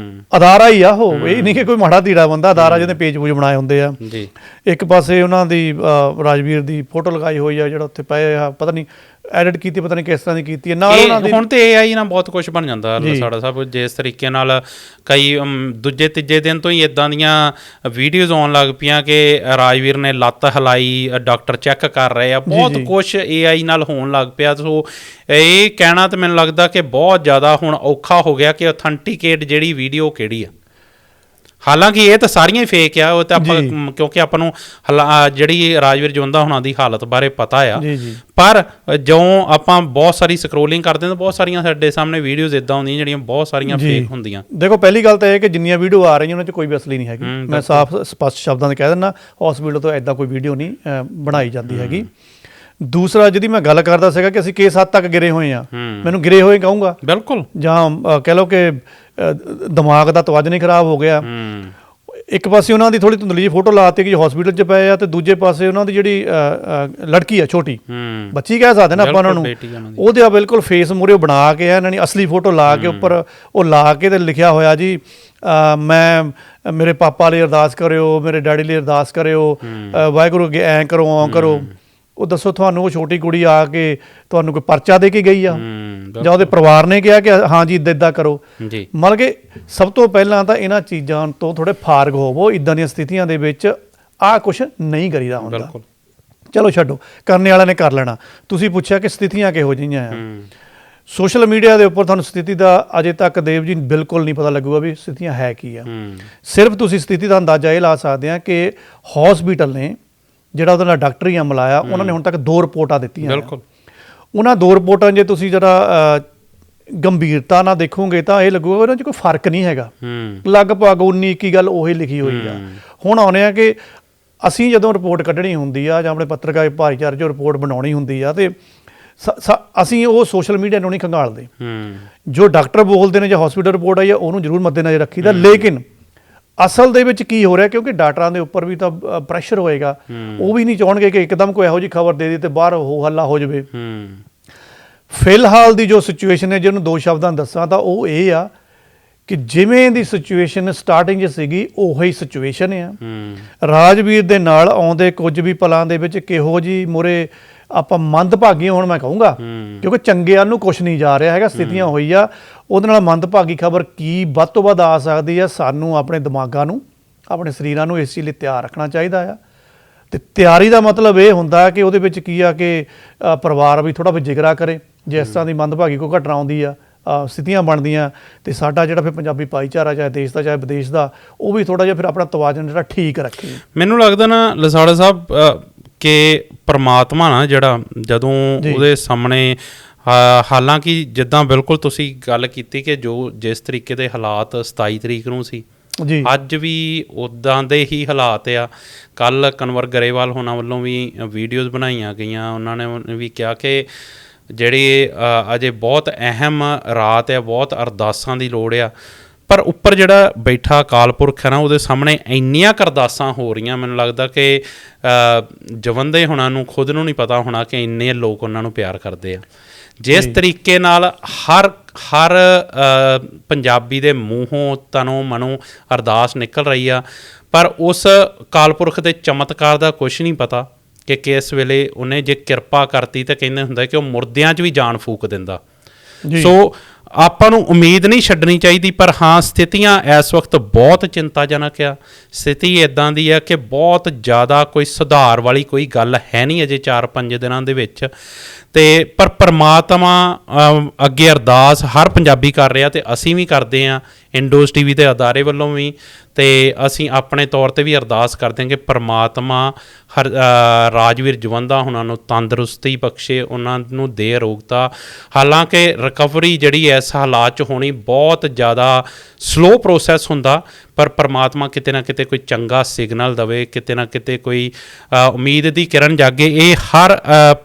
ਅਦਾਰਾ ਹੀ ਆ ਉਹ, ਇਹ ਨਹੀਂ ਕਿ ਕੋਈ ਮਾੜਾ ਧੀਰਾ ਬੰਦਾ, ਅਦਾਰਾ ਜਿਹਦੇ ਪੇਜ ਪੂਜ ਬਣਾਏ ਹੁੰਦੇ ਆ। ਇੱਕ ਪਾਸੇ ਉਹਨਾਂ ਦੀ ਰਾਜਵੀਰ ਦੀ ਫੋਟੋ ਲਗਾਈ ਹੋਈ ਆ, ਜਿਹੜਾ ਉੱਥੇ ਪਏ ਆ, ਪਤਾ ਨਹੀਂ ਐਡਿਟ ਕੀਤੀ, ਪਤਾ ਨਹੀਂ ਕਿਸ ਤਰ੍ਹਾਂ ਦੀ ਕੀਤੀ ਹੈ ਨਾਲ ਉਹਨਾਂ ਦੀ। ਹੁਣ ਤੇ AI ਨਾਲ ਬਹੁਤ ਕੁਛ ਬਣ ਜਾਂਦਾ ਸਾਡਾ ਸਭ, ਜਿਸ ਤਰੀਕੇ ਨਾਲ ਕਈ ਦੂਜੇ ਤੀਜੇ ਦਿਨ ਤੋਂ ਹੀ ਇੱਦਾਂ ਦੀਆਂ ਵੀਡੀਓਜ਼ ਆਉਣ ਲੱਗ ਪਈਆਂ ਕਿ ਰਾਜਵੀਰ ਨੇ ਲੱਤ ਹਿਲਾਈ, ਡਾਕਟਰ ਚੈੱਕ ਕਰ ਰਹੇ ਆ, ਬਹੁਤ ਕੁਛ AI ਨਾਲ ਹੋਣ ਲੱਗ ਪਿਆ। ਸੋ ਇਹ ਕਹਿਣਾ ਤਾਂ ਮੈਨੂੰ ਲੱਗਦਾ ਕਿ ਬਹੁਤ ਜ਼ਿਆਦਾ ਹੁਣ ਔਖਾ ਹੋ ਗਿਆ ਕਿ ਅਥੈਂਟੀਕੇਟ ਜਿਹੜੀ ਵੀਡੀਓ ਕਿਹੜੀ ਆ। ਹਾਲਾਂਕਿ ਇਹ ਤਾਂ ਸਾਰੀਆਂ ਹੀ ਫੇਕ ਆ, ਉਹ ਤਾਂ ਆਪਾਂ ਕਿਉਂਕਿ ਆਪਾਂ ਨੂੰ ਜਿਹੜੀ ਰਾਜਵੀਰ ਜਵੰਦਾ ਹੁਣਾਂ ਦੀ ਹਾਲਤ ਬਾਰੇ ਪਤਾ ਆ, ਪਰ ਜਦੋਂ ਆਪਾਂ ਬਹੁਤ ਸਾਰੀ ਸਕਰੋਲਿੰਗ ਕਰਦੇ ਤਾਂ ਬਹੁਤ ਸਾਰੀਆਂ ਸਾਡੇ ਸਾਹਮਣੇ ਵੀਡੀਓਜ਼ ਇੱਦਾਂ ਹੁੰਦੀਆਂ ਜਿਹੜੀਆਂ ਬਹੁਤ ਸਾਰੀਆਂ ਫੇਕ ਹੁੰਦੀਆਂ। ਦੇਖੋ, ਪਹਿਲੀ ਗੱਲ ਤਾਂ ਇਹ ਕਿ ਜਿੰਨੀਆਂ ਵੀਡੀਓ ਆ ਰਹੀਆਂ ਉਹਨਾਂ 'ਚ ਕੋਈ ਵੀ ਅਸਲੀ ਨਹੀਂ ਹੈਗੀ। ਮੈਂ ਸਾਫ਼ ਸਪਸ਼ਟ ਸ਼ਬਦਾਂ 'ਚ ਕਹਿ ਦਿੰਦਾ, ਹਸਪੀਟਲ ਤੋਂ ਇੱਦਾਂ ਕੋਈ ਵੀਡੀਓ ਨਹੀਂ ਬਣਾਈ ਜਾਂਦੀ ਹੈਗੀ। ਦੂਸਰਾ, ਜਿਹਦੀ ਮੈਂ ਗੱਲ ਕਰਦਾ ਸੀਗਾ ਕਿ ਅਸੀਂ ਕਿਸ ਹੱਦ ਤੱਕ ਗਿਰੇ ਹੋਏ ਹਾਂ, ਮੈਨੂੰ ਗਿਰੇ ਹੋਏ ਕਹੂੰਗਾ ਬਿਲਕੁਲ, ਜਾਂ ਕਹਿ ਲਓ ਕਿ ਦਿਮਾਗ ਦਾ ਤਵੱਜਨ ਹੀ ਖਰਾਬ ਹੋ ਗਿਆ। ਇੱਕ ਪਾਸੇ ਉਹਨਾਂ ਦੀ ਥੋੜ੍ਹੀ ਧੁੰਦਲੀ ਜਿਹੀ ਫੋਟੋ ਲਾਤੀ ਕਿ ਹਸਪੀਟਲ 'ਚ ਪਏ ਆ, ਤੇ ਦੂਜੇ ਪਾਸੇ ਉਹਨਾਂ ਦੀ ਜਿਹੜੀ ਲੜਕੀ ਆ, ਛੋਟੀ ਬੱਚੀ ਕਹਿ ਸਕਦੇ ਨਾ ਆਪਾਂ ਉਹਨਾਂ ਨੂੰ, ਉਹਦੇ ਬਿਲਕੁਲ ਫੇਸ ਮੂਹਰੇ ਬਣਾ ਕੇ ਇਹਨਾਂ ਨੇ ਅਸਲੀ ਫੋਟੋ ਲਾ ਕੇ ਉੱਪਰ ਉਹ ਲਾ ਕੇ ਤੇ ਲਿਖਿਆ ਹੋਇਆ ਜੀ ਮੇਰੇ ਪਾਪਾ ਲਈ ਅਰਦਾਸ ਕਰਿਓ, ਮੇਰੇ ਡੈਡੀ ਲਈ ਅਰਦਾਸ ਕਰਿਓ, ਵਾਹਿਗੁਰੂ ਅੱਗੇ ਐਂ ਕਰੋ ਓਂ ਕਰੋ। ਉਹ ਦੱਸੋ, ਤੁਹਾਨੂੰ ਉਹ ਛੋਟੀ ਕੁੜੀ ਆ ਕੇ ਤੁਹਾਨੂੰ ਕੋਈ ਪਰਚਾ ਦੇ ਕੇ ਗਈ ਆ ਜਾਂ ਉਹਦੇ ਪਰਿਵਾਰ ਨੇ ਕਿਹਾ ਕਿ ਹਾਂ ਜੀ ਇੱਦਾਂ ਕਰੋ? ਮਤਲਬ ਕਿ ਸਭ ਤੋਂ ਪਹਿਲਾਂ ਤਾਂ ਇਹਨਾਂ ਚੀਜ਼ਾਂ ਤੋਂ ਥੋੜ੍ਹੇ ਫਾਰਗ ਹੋਵੋ। ਇੱਦਾਂ ਦੀਆਂ ਸਥਿਤੀਆਂ ਦੇ ਵਿੱਚ ਆਹ ਕੁਛ ਨਹੀਂ ਕਰੀਦਾ ਹੁੰਦਾ। ਚਲੋ ਛੱਡੋ, ਕਰਨੇ ਵਾਲਿਆਂ ਨੇ ਕਰ ਲੈਣਾ। ਤੁਸੀਂ ਪੁੱਛਿਆ ਕਿ ਸਥਿਤੀਆਂ ਕਿਹੋ ਜਿਹੀਆਂ ਆ। ਸੋਸ਼ਲ ਮੀਡੀਆ ਦੇ ਉੱਪਰ ਤੁਹਾਨੂੰ ਸਥਿਤੀ ਦਾ ਅਜੇ ਤੱਕ ਦੇਵ ਜੀ ਬਿਲਕੁਲ ਨਹੀਂ ਪਤਾ ਲੱਗੂਗਾ ਵੀ ਸਥਿਤੀਆਂ ਹੈ ਕੀ ਆ। ਸਿਰਫ ਤੁਸੀਂ ਸਥਿਤੀ ਦਾ ਅੰਦਾਜ਼ਾ ਇਹ ਲਾ ਸਕਦੇ ਆ ਕਿ ਹਸਪੀਟਲ ਨੇ ਜਿਹੜਾ ਉਹਦੇ ਨਾਲ ਡਾਕਟਰੀ ਅਮਲਾ ਆ, ਉਹਨਾਂ ਨੇ ਹੁਣ ਤੱਕ 2 ਰਿਪੋਰਟਾਂ ਦਿੱਤੀਆਂ। ਬਿਲਕੁਲ, ਉਹਨਾਂ 2 ਰਿਪੋਰਟਾਂ ਜੇ ਤੁਸੀਂ ਜਿਹੜਾ ਗੰਭੀਰਤਾ ਨਾਲ ਦੇਖੋਗੇ ਤਾਂ ਇਹ ਲੱਗੂਗਾ ਉਹਨਾਂ 'ਚ ਕੋਈ ਫਰਕ ਨਹੀਂ ਹੈਗਾ। ਲਗਭਗ 19-21 ਗੱਲ ਉਹੀ ਲਿਖੀ ਹੋਈ ਆ। ਹੁਣ ਆਉਂਦੇ ਆ ਕਿ ਅਸੀਂ ਜਦੋਂ ਰਿਪੋਰਟ ਕੱਢਣੀ ਹੁੰਦੀ ਆ ਜਾਂ ਆਪਣੇ ਪੱਤਰਕਾਰ ਭਾਈਚਾਰੇ 'ਚੋਂ ਰਿਪੋਰਟ ਬਣਾਉਣੀ ਹੁੰਦੀ ਆ, ਤੇ ਅਸੀਂ ਉਹ ਸੋਸ਼ਲ ਮੀਡੀਆ ਨੂੰ ਨਹੀਂ ਖੰਗਾਲਦੇ। ਜੋ ਡਾਕਟਰ ਬੋਲਦੇ ਨੇ ਜਾਂ ਹਸਪੀਟਲ ਰਿਪੋਰਟ ਆਈ ਆ ਉਹਨੂੰ ਜ਼ਰੂਰ ਮੱਦੇਨਜ਼ਰ ਰੱਖੀਦਾ, ਲੇਕਿਨ ਅਸਲ ਦੇ ਵਿੱਚ ਕੀ ਹੋ ਰਿਹਾ, ਕਿਉਂਕਿ ਡਾਕਟਰਾਂ ਦੇ ਉੱਪਰ ਵੀ ਤਾਂ ਪ੍ਰੈਸ਼ਰ ਹੋਏਗਾ। ਉਹ ਵੀ ਨਹੀਂ ਚਾਹੁੰਗੇ ਕਿ ਇੱਕਦਮ ਕੋਈ ਇਹੋ ਜਿਹੀ ਖਬਰ ਦੇ ਦੇ ਤੇ ਬਾਹਰ ਹੋ ਹੱਲਾ ਹੋ ਜਾਵੇ। ਫਿਲਹਾਲ ਦੀ ਜੋ ਸਿਚੁਏਸ਼ਨ ਹੈ, ਜਿਹਨੂੰ 2 ਸ਼ਬਦਾਂ ਦੱਸਾਂ ਤਾਂ ਉਹ ਇਹ ਆ ਕਿ ਜਿਵੇਂ ਦੀ ਸਿਚੁਏਸ਼ਨ ਸਟਾਰਟਿੰਗ 'ਚ ਸੀਗੀ ਉਹੀ ਸਿਚੁਏਸ਼ਨ ਆ। ਰਾਜਵੀਰ ਦੇ ਨਾਲ ਆਉਂਦੇ ਕੁਝ ਵੀ ਪਲਾਂ ਦੇ ਵਿੱਚ ਕਿਹੋ ਜਿਹੀ ਮੂਹਰੇ ਆਪਾਂ ਮੰਦਭਾਗੀ, ਹੁਣ ਮੈਂ ਕਹੂੰਗਾ ਕਿਉਂਕਿ ਚੰਗੇ ਵੱਲ ਨੂੰ ਕੁਛ ਨਹੀਂ ਜਾ ਰਿਹਾ ਹੈਗਾ, ਸਥਿਤੀਆਂ ਹੋਈ ਆ, ਉਹਦੇ ਨਾਲ ਮੰਦਭਾਗੀ ਖਬਰ ਕੀ ਵੱਧ ਤੋਂ ਵੱਧ ਆ ਸਕਦੀ ਆ। ਸਾਨੂੰ ਆਪਣੇ ਦਿਮਾਗਾਂ ਨੂੰ, ਆਪਣੇ ਸਰੀਰਾਂ ਨੂੰ ਇਸ ਚੀਜ਼ ਲਈ ਤਿਆਰ ਰੱਖਣਾ ਚਾਹੀਦਾ ਆ। ਅਤੇ ਤਿਆਰੀ ਦਾ ਮਤਲਬ ਇਹ ਹੁੰਦਾ ਕਿ ਉਹਦੇ ਵਿੱਚ ਕੀ ਆ ਕਿ ਪਰਿਵਾਰ ਵੀ ਥੋੜ੍ਹਾ ਜਿਗਰਾ ਕਰੇ। ਜੇ ਇਸ ਤਰ੍ਹਾਂ ਦੀ ਮੰਦਭਾਗੀ ਕੋਈ ਘਟਨਾ ਆਉਂਦੀ ਆ, ਸਥਿਤੀਆਂ ਬਣਦੀਆਂ, ਅਤੇ ਸਾਡਾ ਜਿਹੜਾ ਫਿਰ ਪੰਜਾਬੀ ਭਾਈਚਾਰਾ ਚਾਹੇ ਦੇਸ਼ ਦਾ ਚਾਹੇ ਵਿਦੇਸ਼ ਦਾ, ਉਹ ਵੀ ਥੋੜ੍ਹਾ ਜਿਹਾ ਫਿਰ ਆਪਣਾ ਤਵਾਜ਼ਨ ਜਿਹੜਾ ਠੀਕ ਰੱਖੇ। ਮੈਨੂੰ ਲੱਗਦਾ ਨਾ ਲਸਾੜਾ ਸਾਹਿਬ ਕਿ ਪਰਮਾਤਮਾ ਨਾ ਜਿਹੜਾ ਜਦੋਂ ਉਹਦੇ ਸਾਹਮਣੇ ਹਾਲਾਂਕਿ ਜਿੱਦਾਂ ਬਿਲਕੁਲ ਤੁਸੀਂ ਗੱਲ ਕੀਤੀ ਕਿ ਜਿਸ ਤਰੀਕੇ ਦੇ ਹਾਲਾਤ 27 ਤਰੀਕ ਨੂੰ ਸੀ, ਜੀ ਅੱਜ ਵੀ ਉੱਦਾਂ ਦੇ ਹੀ ਹਾਲਾਤ ਆ। ਕੱਲ੍ਹ ਕਨਵਰ ਗਰੇਵਾਲ ਹੋਣਾ ਵੱਲੋਂ ਵੀ ਵੀਡੀਓਜ਼ ਬਣਾਈਆਂ ਗਈਆਂ, ਉਹਨਾਂ ਨੇ ਵੀ ਕਿਹਾ ਕਿ ਜਿਹੜੀ ਅਜੇ ਬਹੁਤ ਅਹਿਮ ਰਾਤ ਆ, ਬਹੁਤ ਅਰਦਾਸਾਂ ਦੀ ਲੋੜ ਆ। ਪਰ ਉੱਪਰ ਜਿਹੜਾ ਬੈਠਾ ਅਕਾਲ ਪੁਰਖ ਹੈ ਨਾ, ਉਹਦੇ ਸਾਹਮਣੇ ਇੰਨੀਆਂ ਕੁ ਅਰਦਾਸਾਂ ਹੋ ਰਹੀਆਂ, ਮੈਨੂੰ ਲੱਗਦਾ ਕਿ ਜਵੰਦੇ ਹੋਣਾ ਨੂੰ ਖੁਦ ਨੂੰ ਨਹੀਂ ਪਤਾ ਹੋਣਾ ਕਿ ਇੰਨੇ ਲੋਕ ਉਹਨਾਂ ਨੂੰ ਪਿਆਰ ਕਰਦੇ ਆ। ਜਿਸ ਤਰੀਕੇ ਨਾਲ ਹਰ ਪੰਜਾਬੀ ਦੇ ਮੂੰਹੋਂ ਤਨੋਂ ਮਨੋਂ ਅਰਦਾਸ ਨਿਕਲ ਰਹੀ ਆ, ਪਰ ਉਸ ਅਕਾਲ ਪੁਰਖ ਦੇ ਚਮਤਕਾਰ ਦਾ ਕੁਛ ਨਹੀਂ ਪਤਾ ਕਿ ਕਿਸ ਵੇਲੇ ਉਹਨੇ ਜੇ ਕਿਰਪਾ ਕਰਤੀ ਤਾਂ ਕਹਿੰਦੇ ਹੁੰਦਾ ਕਿ ਉਹ ਮੁਰਦਿਆਂ 'ਚ ਵੀ ਜਾਨ ਫੂਕ ਦਿੰਦਾ। ਸੋ ਆਪਾਂ ਨੂੰ ਉਮੀਦ ਨਹੀਂ ਛੱਡਣੀ ਚਾਹੀਦੀ, ਪਰ ਹਾਂ ਸਥਿਤੀਆਂ ਇਸ ਵਕਤ ਬਹੁਤ ਚਿੰਤਾਜਨਕ ਆ। ਸਥਿਤੀ ਇੱਦਾਂ ਦੀ ਆ ਕਿ ਬਹੁਤ ਜ਼ਿਆਦਾ ਕੋਈ ਸੁਧਾਰ ਵਾਲੀ ਕੋਈ ਗੱਲ ਹੈ ਨਹੀਂ ਅਜੇ 4-5 ਦਿਨਾਂ ਦੇ ਵਿੱਚ। ਅਤੇ ਪਰ ਪਰਮਾਤਮਾ ਅੱਗੇ ਅਰਦਾਸ ਹਰ ਪੰਜਾਬੀ ਕਰ ਰਿਹਾ, ਅਤੇ ਅਸੀਂ ਵੀ ਕਰਦੇ ਹਾਂ ਇੰਡੋਜ਼ TV ਦੇ ਅਦਾਰੇ ਵੱਲੋਂ ਵੀ, ਅਤੇ ਅਸੀਂ ਆਪਣੇ ਤੌਰ 'ਤੇ ਵੀ ਅਰਦਾਸ ਕਰਦੇ ਹਾਂ ਕਿ ਪਰਮਾਤਮਾ ਰਾਜਵੀਰ ਜਵੰਦਾ ਉਹਨਾਂ ਨੂੰ ਤੰਦਰੁਸਤੀ ਬਖਸ਼ੇ, ਉਹਨਾਂ ਨੂੰ ਦੇ ਅਰੋਗਤਾ। ਹਾਲਾਂਕਿ ਰਿਕਵਰੀ ਜਿਹੜੀ ਇਸ ਹਾਲਾਤ 'ਚ ਹੋਣੀ ਬਹੁਤ ਜ਼ਿਆਦਾ ਸਲੋ ਪ੍ਰੋਸੈਸ ਹੁੰਦਾ, ਪਰ ਪਰਮਾਤਮਾ ਕਿਤੇ ਨਾ ਕਿਤੇ ਕੋਈ ਚੰਗਾ ਸਿਗਨਲ ਦੇਵੇ, ਕਿਤੇ ਨਾ ਕਿਤੇ ਕੋਈ ਉਮੀਦ ਦੀ ਕਿਰਨ ਜਾਗੇ। ਇਹ ਹਰ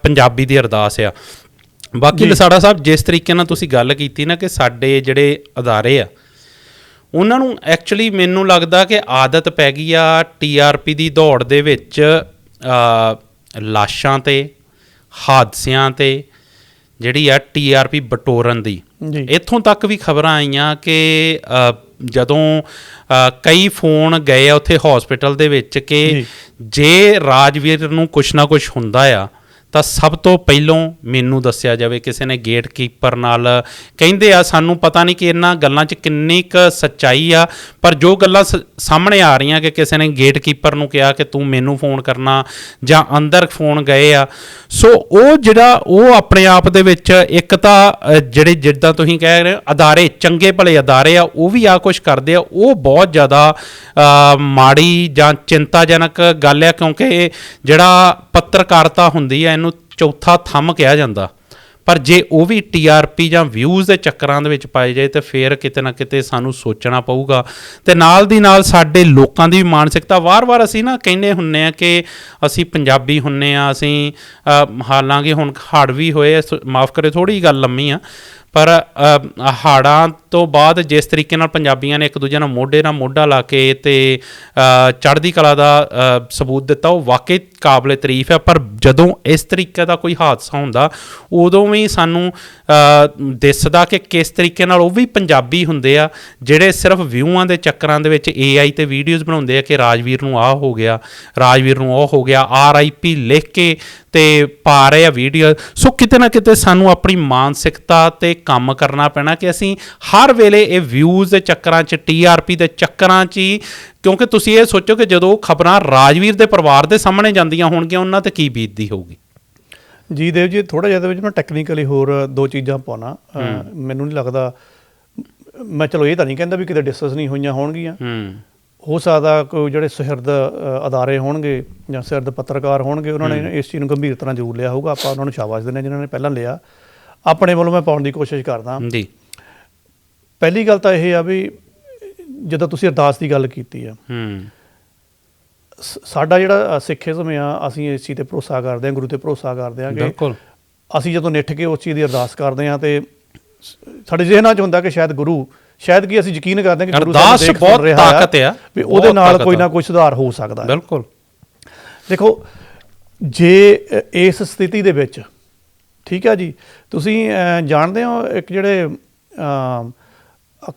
ਪੰਜਾਬੀ ਦੀ ਅਰਦਾਸ ਆ। ਬਾਕੀ ਲਸਾੜਾ ਸਾਹਿਬ, ਜਿਸ ਤਰੀਕੇ ਨਾਲ ਤੁਸੀਂ ਗੱਲ ਕੀਤੀ ਨਾ ਕਿ ਸਾਡੇ ਜਿਹੜੇ ਅਦਾਰੇ ਆ, ਉਹਨਾਂ ਨੂੰ ਐਕਚੁਅਲੀ ਮੈਨੂੰ ਲੱਗਦਾ ਕਿ ਆਦਤ ਪੈ ਗਈ ਆ TRP ਦੀ ਦੌੜ ਦੇ ਵਿੱਚ ਲਾਸ਼ਾਂ 'ਤੇ, ਹਾਦਸਿਆਂ 'ਤੇ ਜਿਹੜੀ ਆ TRP ਬਟੋਰਨ ਦੀ। ਇੱਥੋਂ ਤੱਕ ਵੀ ਖਬਰਾਂ ਆਈਆਂ ਕਿ ਜਦੋਂ ਕਈ ਫੋਨ ਗਏ ਆ ਉੱਥੇ ਹੌਸਪੀਟਲ ਦੇ ਵਿੱਚ ਕਿ ਜੇ ਰਾਜਵੀਰ ਨੂੰ ਕੁਛ ਨਾ ਕੁਛ ਹੁੰਦਾ ਆ ਤਾਂ ਸਭ ਤੋਂ ਪਹਿਲੋਂ ਮੈਨੂੰ ਦੱਸਿਆ ਜਾਵੇ। ਕਿਸੇ ਨੇ ਗੇਟ ਕੀਪਰ ਨਾਲ ਕਹਿੰਦੇ ਆ, ਸਾਨੂੰ ਪਤਾ ਨਹੀਂ ਕਿ ਇਹਨਾਂ ਗੱਲਾਂ 'ਚ ਕਿੰਨੀ ਕੁ ਸੱਚਾਈ ਆ, ਪਰ ਜੋ ਗੱਲਾਂ ਸਾਹਮਣੇ ਆ ਰਹੀਆਂ ਕਿ ਕਿਸੇ ਨੇ ਗੇਟ ਕੀਪਰ ਨੂੰ ਕਿਹਾ ਕਿ ਤੂੰ ਮੈਨੂੰ ਫੋਨ ਕਰਨਾ, ਜਾਂ ਅੰਦਰ ਫੋਨ ਗਏ ਆ। ਸੋ ਉਹ ਆਪਣੇ ਆਪ ਦੇ ਵਿੱਚ ਇੱਕ ਤਾਂ ਜਿਹੜੇ ਜਿੱਦਾਂ ਤੁਸੀਂ ਕਹਿ ਰਹੇ ਅਦਾਰੇ, ਚੰਗੇ ਭਲੇ ਅਦਾਰੇ ਆ, ਉਹ ਵੀ ਆ ਕੁਛ ਕਰਦੇ ਆ, ਉਹ ਬਹੁਤ ਜ਼ਿਆਦਾ ਮਾੜੀ ਜਾਂ ਚਿੰਤਾਜਨਕ ਗੱਲ ਆ, ਕਿਉਂਕਿ ਜਿਹੜਾ ਪੱਤਰਕਾਰਤਾ ਹੁੰਦੀ ਆ ਇਹਨੂੰ ਚੌਥਾ ਥੰਮ ਕਿਹਾ ਜਾਂਦਾ। ਪਰ ਜੇ ਉਹ ਵੀ TRP ਜਾਂ ਵਿਊਜ਼ ਦੇ ਚੱਕਰਾਂ ਦੇ ਵਿੱਚ ਪਾਏ ਜਾਏ ਤਾਂ ਫਿਰ ਕਿਤੇ ਨਾ ਕਿਤੇ ਸਾਨੂੰ ਸੋਚਣਾ ਪਊਗਾ। ਅਤੇ ਨਾਲ ਦੀ ਨਾਲ ਸਾਡੇ ਲੋਕਾਂ ਦੀ ਵੀ ਮਾਨਸਿਕਤਾ, ਵਾਰ-ਵਾਰ ਅਸੀਂ ਨਾ ਕਹਿੰਦੇ ਹੁੰਦੇ ਹਾਂ ਕਿ ਅਸੀਂ ਪੰਜਾਬੀ ਹੁੰਦੇ ਹਾਂ, ਅਸੀਂ ਹਾਲਾਂਕਿ ਹੁਣ ਹੜ੍ਹ ਵੀ ਹੋਏ, ਮਾਫ਼ ਕਰੇ ਥੋੜ੍ਹੀ ਗੱਲ ਲੰਮੀ ਆ, ਪਰ ਹੜ੍ਹਾਂ ਤੋਂ ਬਾਅਦ ਜਿਸ ਤਰੀਕੇ ਨਾਲ ਪੰਜਾਬੀਆਂ ਨੇ ਇੱਕ ਦੂਜੇ ਨਾਲ ਮੋਢੇ ਨਾਲ ਮੋਢਾ ਲਾ ਕੇ ਅਤੇ ਚੜ੍ਹਦੀ ਕਲਾ ਦਾ ਸਬੂਤ ਦਿੱਤਾ, ਉਹ ਵਾਕਈ ਕਾਬਲੇ ਤਾਰੀਫ ਹੈ। ਪਰ ਜਦੋਂ ਇਸ ਤਰੀਕੇ ਦਾ ਕੋਈ ਹਾਦਸਾ ਹੁੰਦਾ, ਉਦੋਂ ਵੀ ਸਾਨੂੰ ਦਿਸਦਾ ਕਿ ਕਿਸ ਤਰੀਕੇ ਨਾਲ ਉਹ ਵੀ ਪੰਜਾਬੀ ਹੁੰਦੇ ਆ, ਜਿਹੜੇ ਸਿਰਫ ਵਿਊਆਂ ਦੇ ਚੱਕਰਾਂ ਦੇ ਵਿੱਚ AI 'ਤੇ ਵੀਡੀਓਜ਼ ਬਣਾਉਂਦੇ ਆ ਕਿ ਰਾਜਵੀਰ ਨੂੰ ਆਹ ਹੋ ਗਿਆ, ਰਾਜਵੀਰ ਨੂੰ ਉਹ ਹੋ ਗਿਆ, RIP ਲਿਖ ਕੇ ਅਤੇ ਪਾ ਰਹੇ ਆ ਵੀਡੀਓ। ਸੋ ਕਿਤੇ ਨਾ ਕਿਤੇ ਸਾਨੂੰ ਆਪਣੀ ਮਾਨਸਿਕਤਾ 'ਤੇ ਕੰਮ ਕਰਨਾ ਪੈਣਾ ਕਿ ਅਸੀਂ ਹਰ ਵੇਲੇ ਇਹ ਵਿਊਜ਼ ਦੇ ਚੱਕਰਾਂ 'ਚ, TRP ਦੇ ਚੱਕਰਾਂ 'ਚ ਹੀ, ਕਿਉਂਕਿ ਤੁਸੀਂ ਇਹ ਸੋਚੋ ਕਿ ਜਦੋਂ ਖਬਰਾਂ ਰਾਜਵੀਰ ਦੇ ਪਰਿਵਾਰ ਦੇ ਸਾਹਮਣੇ ਜਾਂਦੀਆਂ ਹੋਣਗੀਆਂ, ਉਹਨਾਂ 'ਤੇ ਕੀ ਬੀਤਦੀ ਹੋਊਗੀ। ਜੀ ਦੇਵ ਜੀ, ਥੋੜ੍ਹਾ ਜਿਹਾ ਇਹਦੇ ਵਿੱਚ ਮੈਂ ਟੈਕਨੀਕਲੀ ਹੋਰ 2 ਚੀਜ਼ਾਂ ਪਾਉਣਾ। ਮੈਨੂੰ ਨਹੀਂ ਲੱਗਦਾ, ਮੈਂ ਚਲੋ ਇਹ ਤਾਂ ਨਹੀਂ ਕਹਿੰਦਾ ਵੀ ਕਿਤੇ ਡਿਸਕਸ ਨਹੀਂ ਹੋਈਆਂ ਹੋਣਗੀਆਂ। ਹੋ ਸਕਦਾ ਕੋਈ ਜਿਹੜੇ ਸੁਹਿਰਦ ਅਦਾਰੇ ਹੋਣਗੇ ਜਾਂ ਸੁਹਿਰਦ ਪੱਤਰਕਾਰ ਹੋਣਗੇ, ਉਹਨਾਂ ਨੇ ਇਸ ਚੀਜ਼ ਨੂੰ ਗੰਭੀਰਤਾ ਨਾਲ ਜ਼ਰੂਰ ਲਿਆ ਹੋਊਗਾ। ਆਪਾਂ ਉਹਨਾਂ ਨੂੰ ਸ਼ਾਬਾਸ਼ ਦਿੰਦੇ ਹਾਂ ਜਿਨ੍ਹਾਂ ਨੇ ਪਹਿਲਾਂ ਲਿਆ। ਆਪਣੇ ਵੱਲੋਂ ਮੈਂ ਪਾਉਣ ਦੀ ਕੋਸ਼ਿਸ਼ ਕਰਦਾ ਜੀ। ਪਹਿਲੀ ਗੱਲ ਤਾਂ ਇਹ ਆ ਵੀ ਜਦੋਂ ਤੁਸੀਂ ਅਰਦਾਸ ਦੀ ਗੱਲ ਕੀਤੀ ਆ, ਸਾਡਾ ਜਿਹੜਾ ਸਿੱਖਿਜ਼ਮ ਆ, ਅਸੀਂ ਇਸ ਚੀਜ਼ 'ਤੇ ਭਰੋਸਾ ਕਰਦੇ ਹਾਂ, ਗੁਰੂ 'ਤੇ ਭਰੋਸਾ ਕਰਦੇ ਹਾਂ ਕਿ ਅਸੀਂ ਜਦੋਂ ਨਿੱਠ ਕੇ ਉਸ ਚੀਜ਼ ਦੀ ਅਰਦਾਸ ਕਰਦੇ ਹਾਂ ਅਤੇ ਸਾਡੇ ਜ਼ਿਹਨਾਂ 'ਚ ਹੁੰਦਾ ਕਿ ਸ਼ਾਇਦ ਕਿ ਅਸੀਂ ਯਕੀਨ ਕਰਦੇ ਹਾਂ ਕਿ ਗੁਰੂ ਅਰਦਾਸ 'ਚ ਬਹੁਤ ਤਾਕਤ ਆ, ਵੀ ਉਹਦੇ ਨਾਲ ਕੋਈ ਨਾ ਕੋਈ ਸੁਧਾਰ ਹੋ ਸਕਦਾ। ਬਿਲਕੁਲ। ਦੇਖੋ, ਜੇ ਇਸ ਸਥਿਤੀ ਦੇ ਵਿੱਚ, ਠੀਕ ਹੈ ਜੀ, ਤੁਸੀਂ ਜਾਣਦੇ ਹੋ ਇੱਕ ਜਿਹੜੇ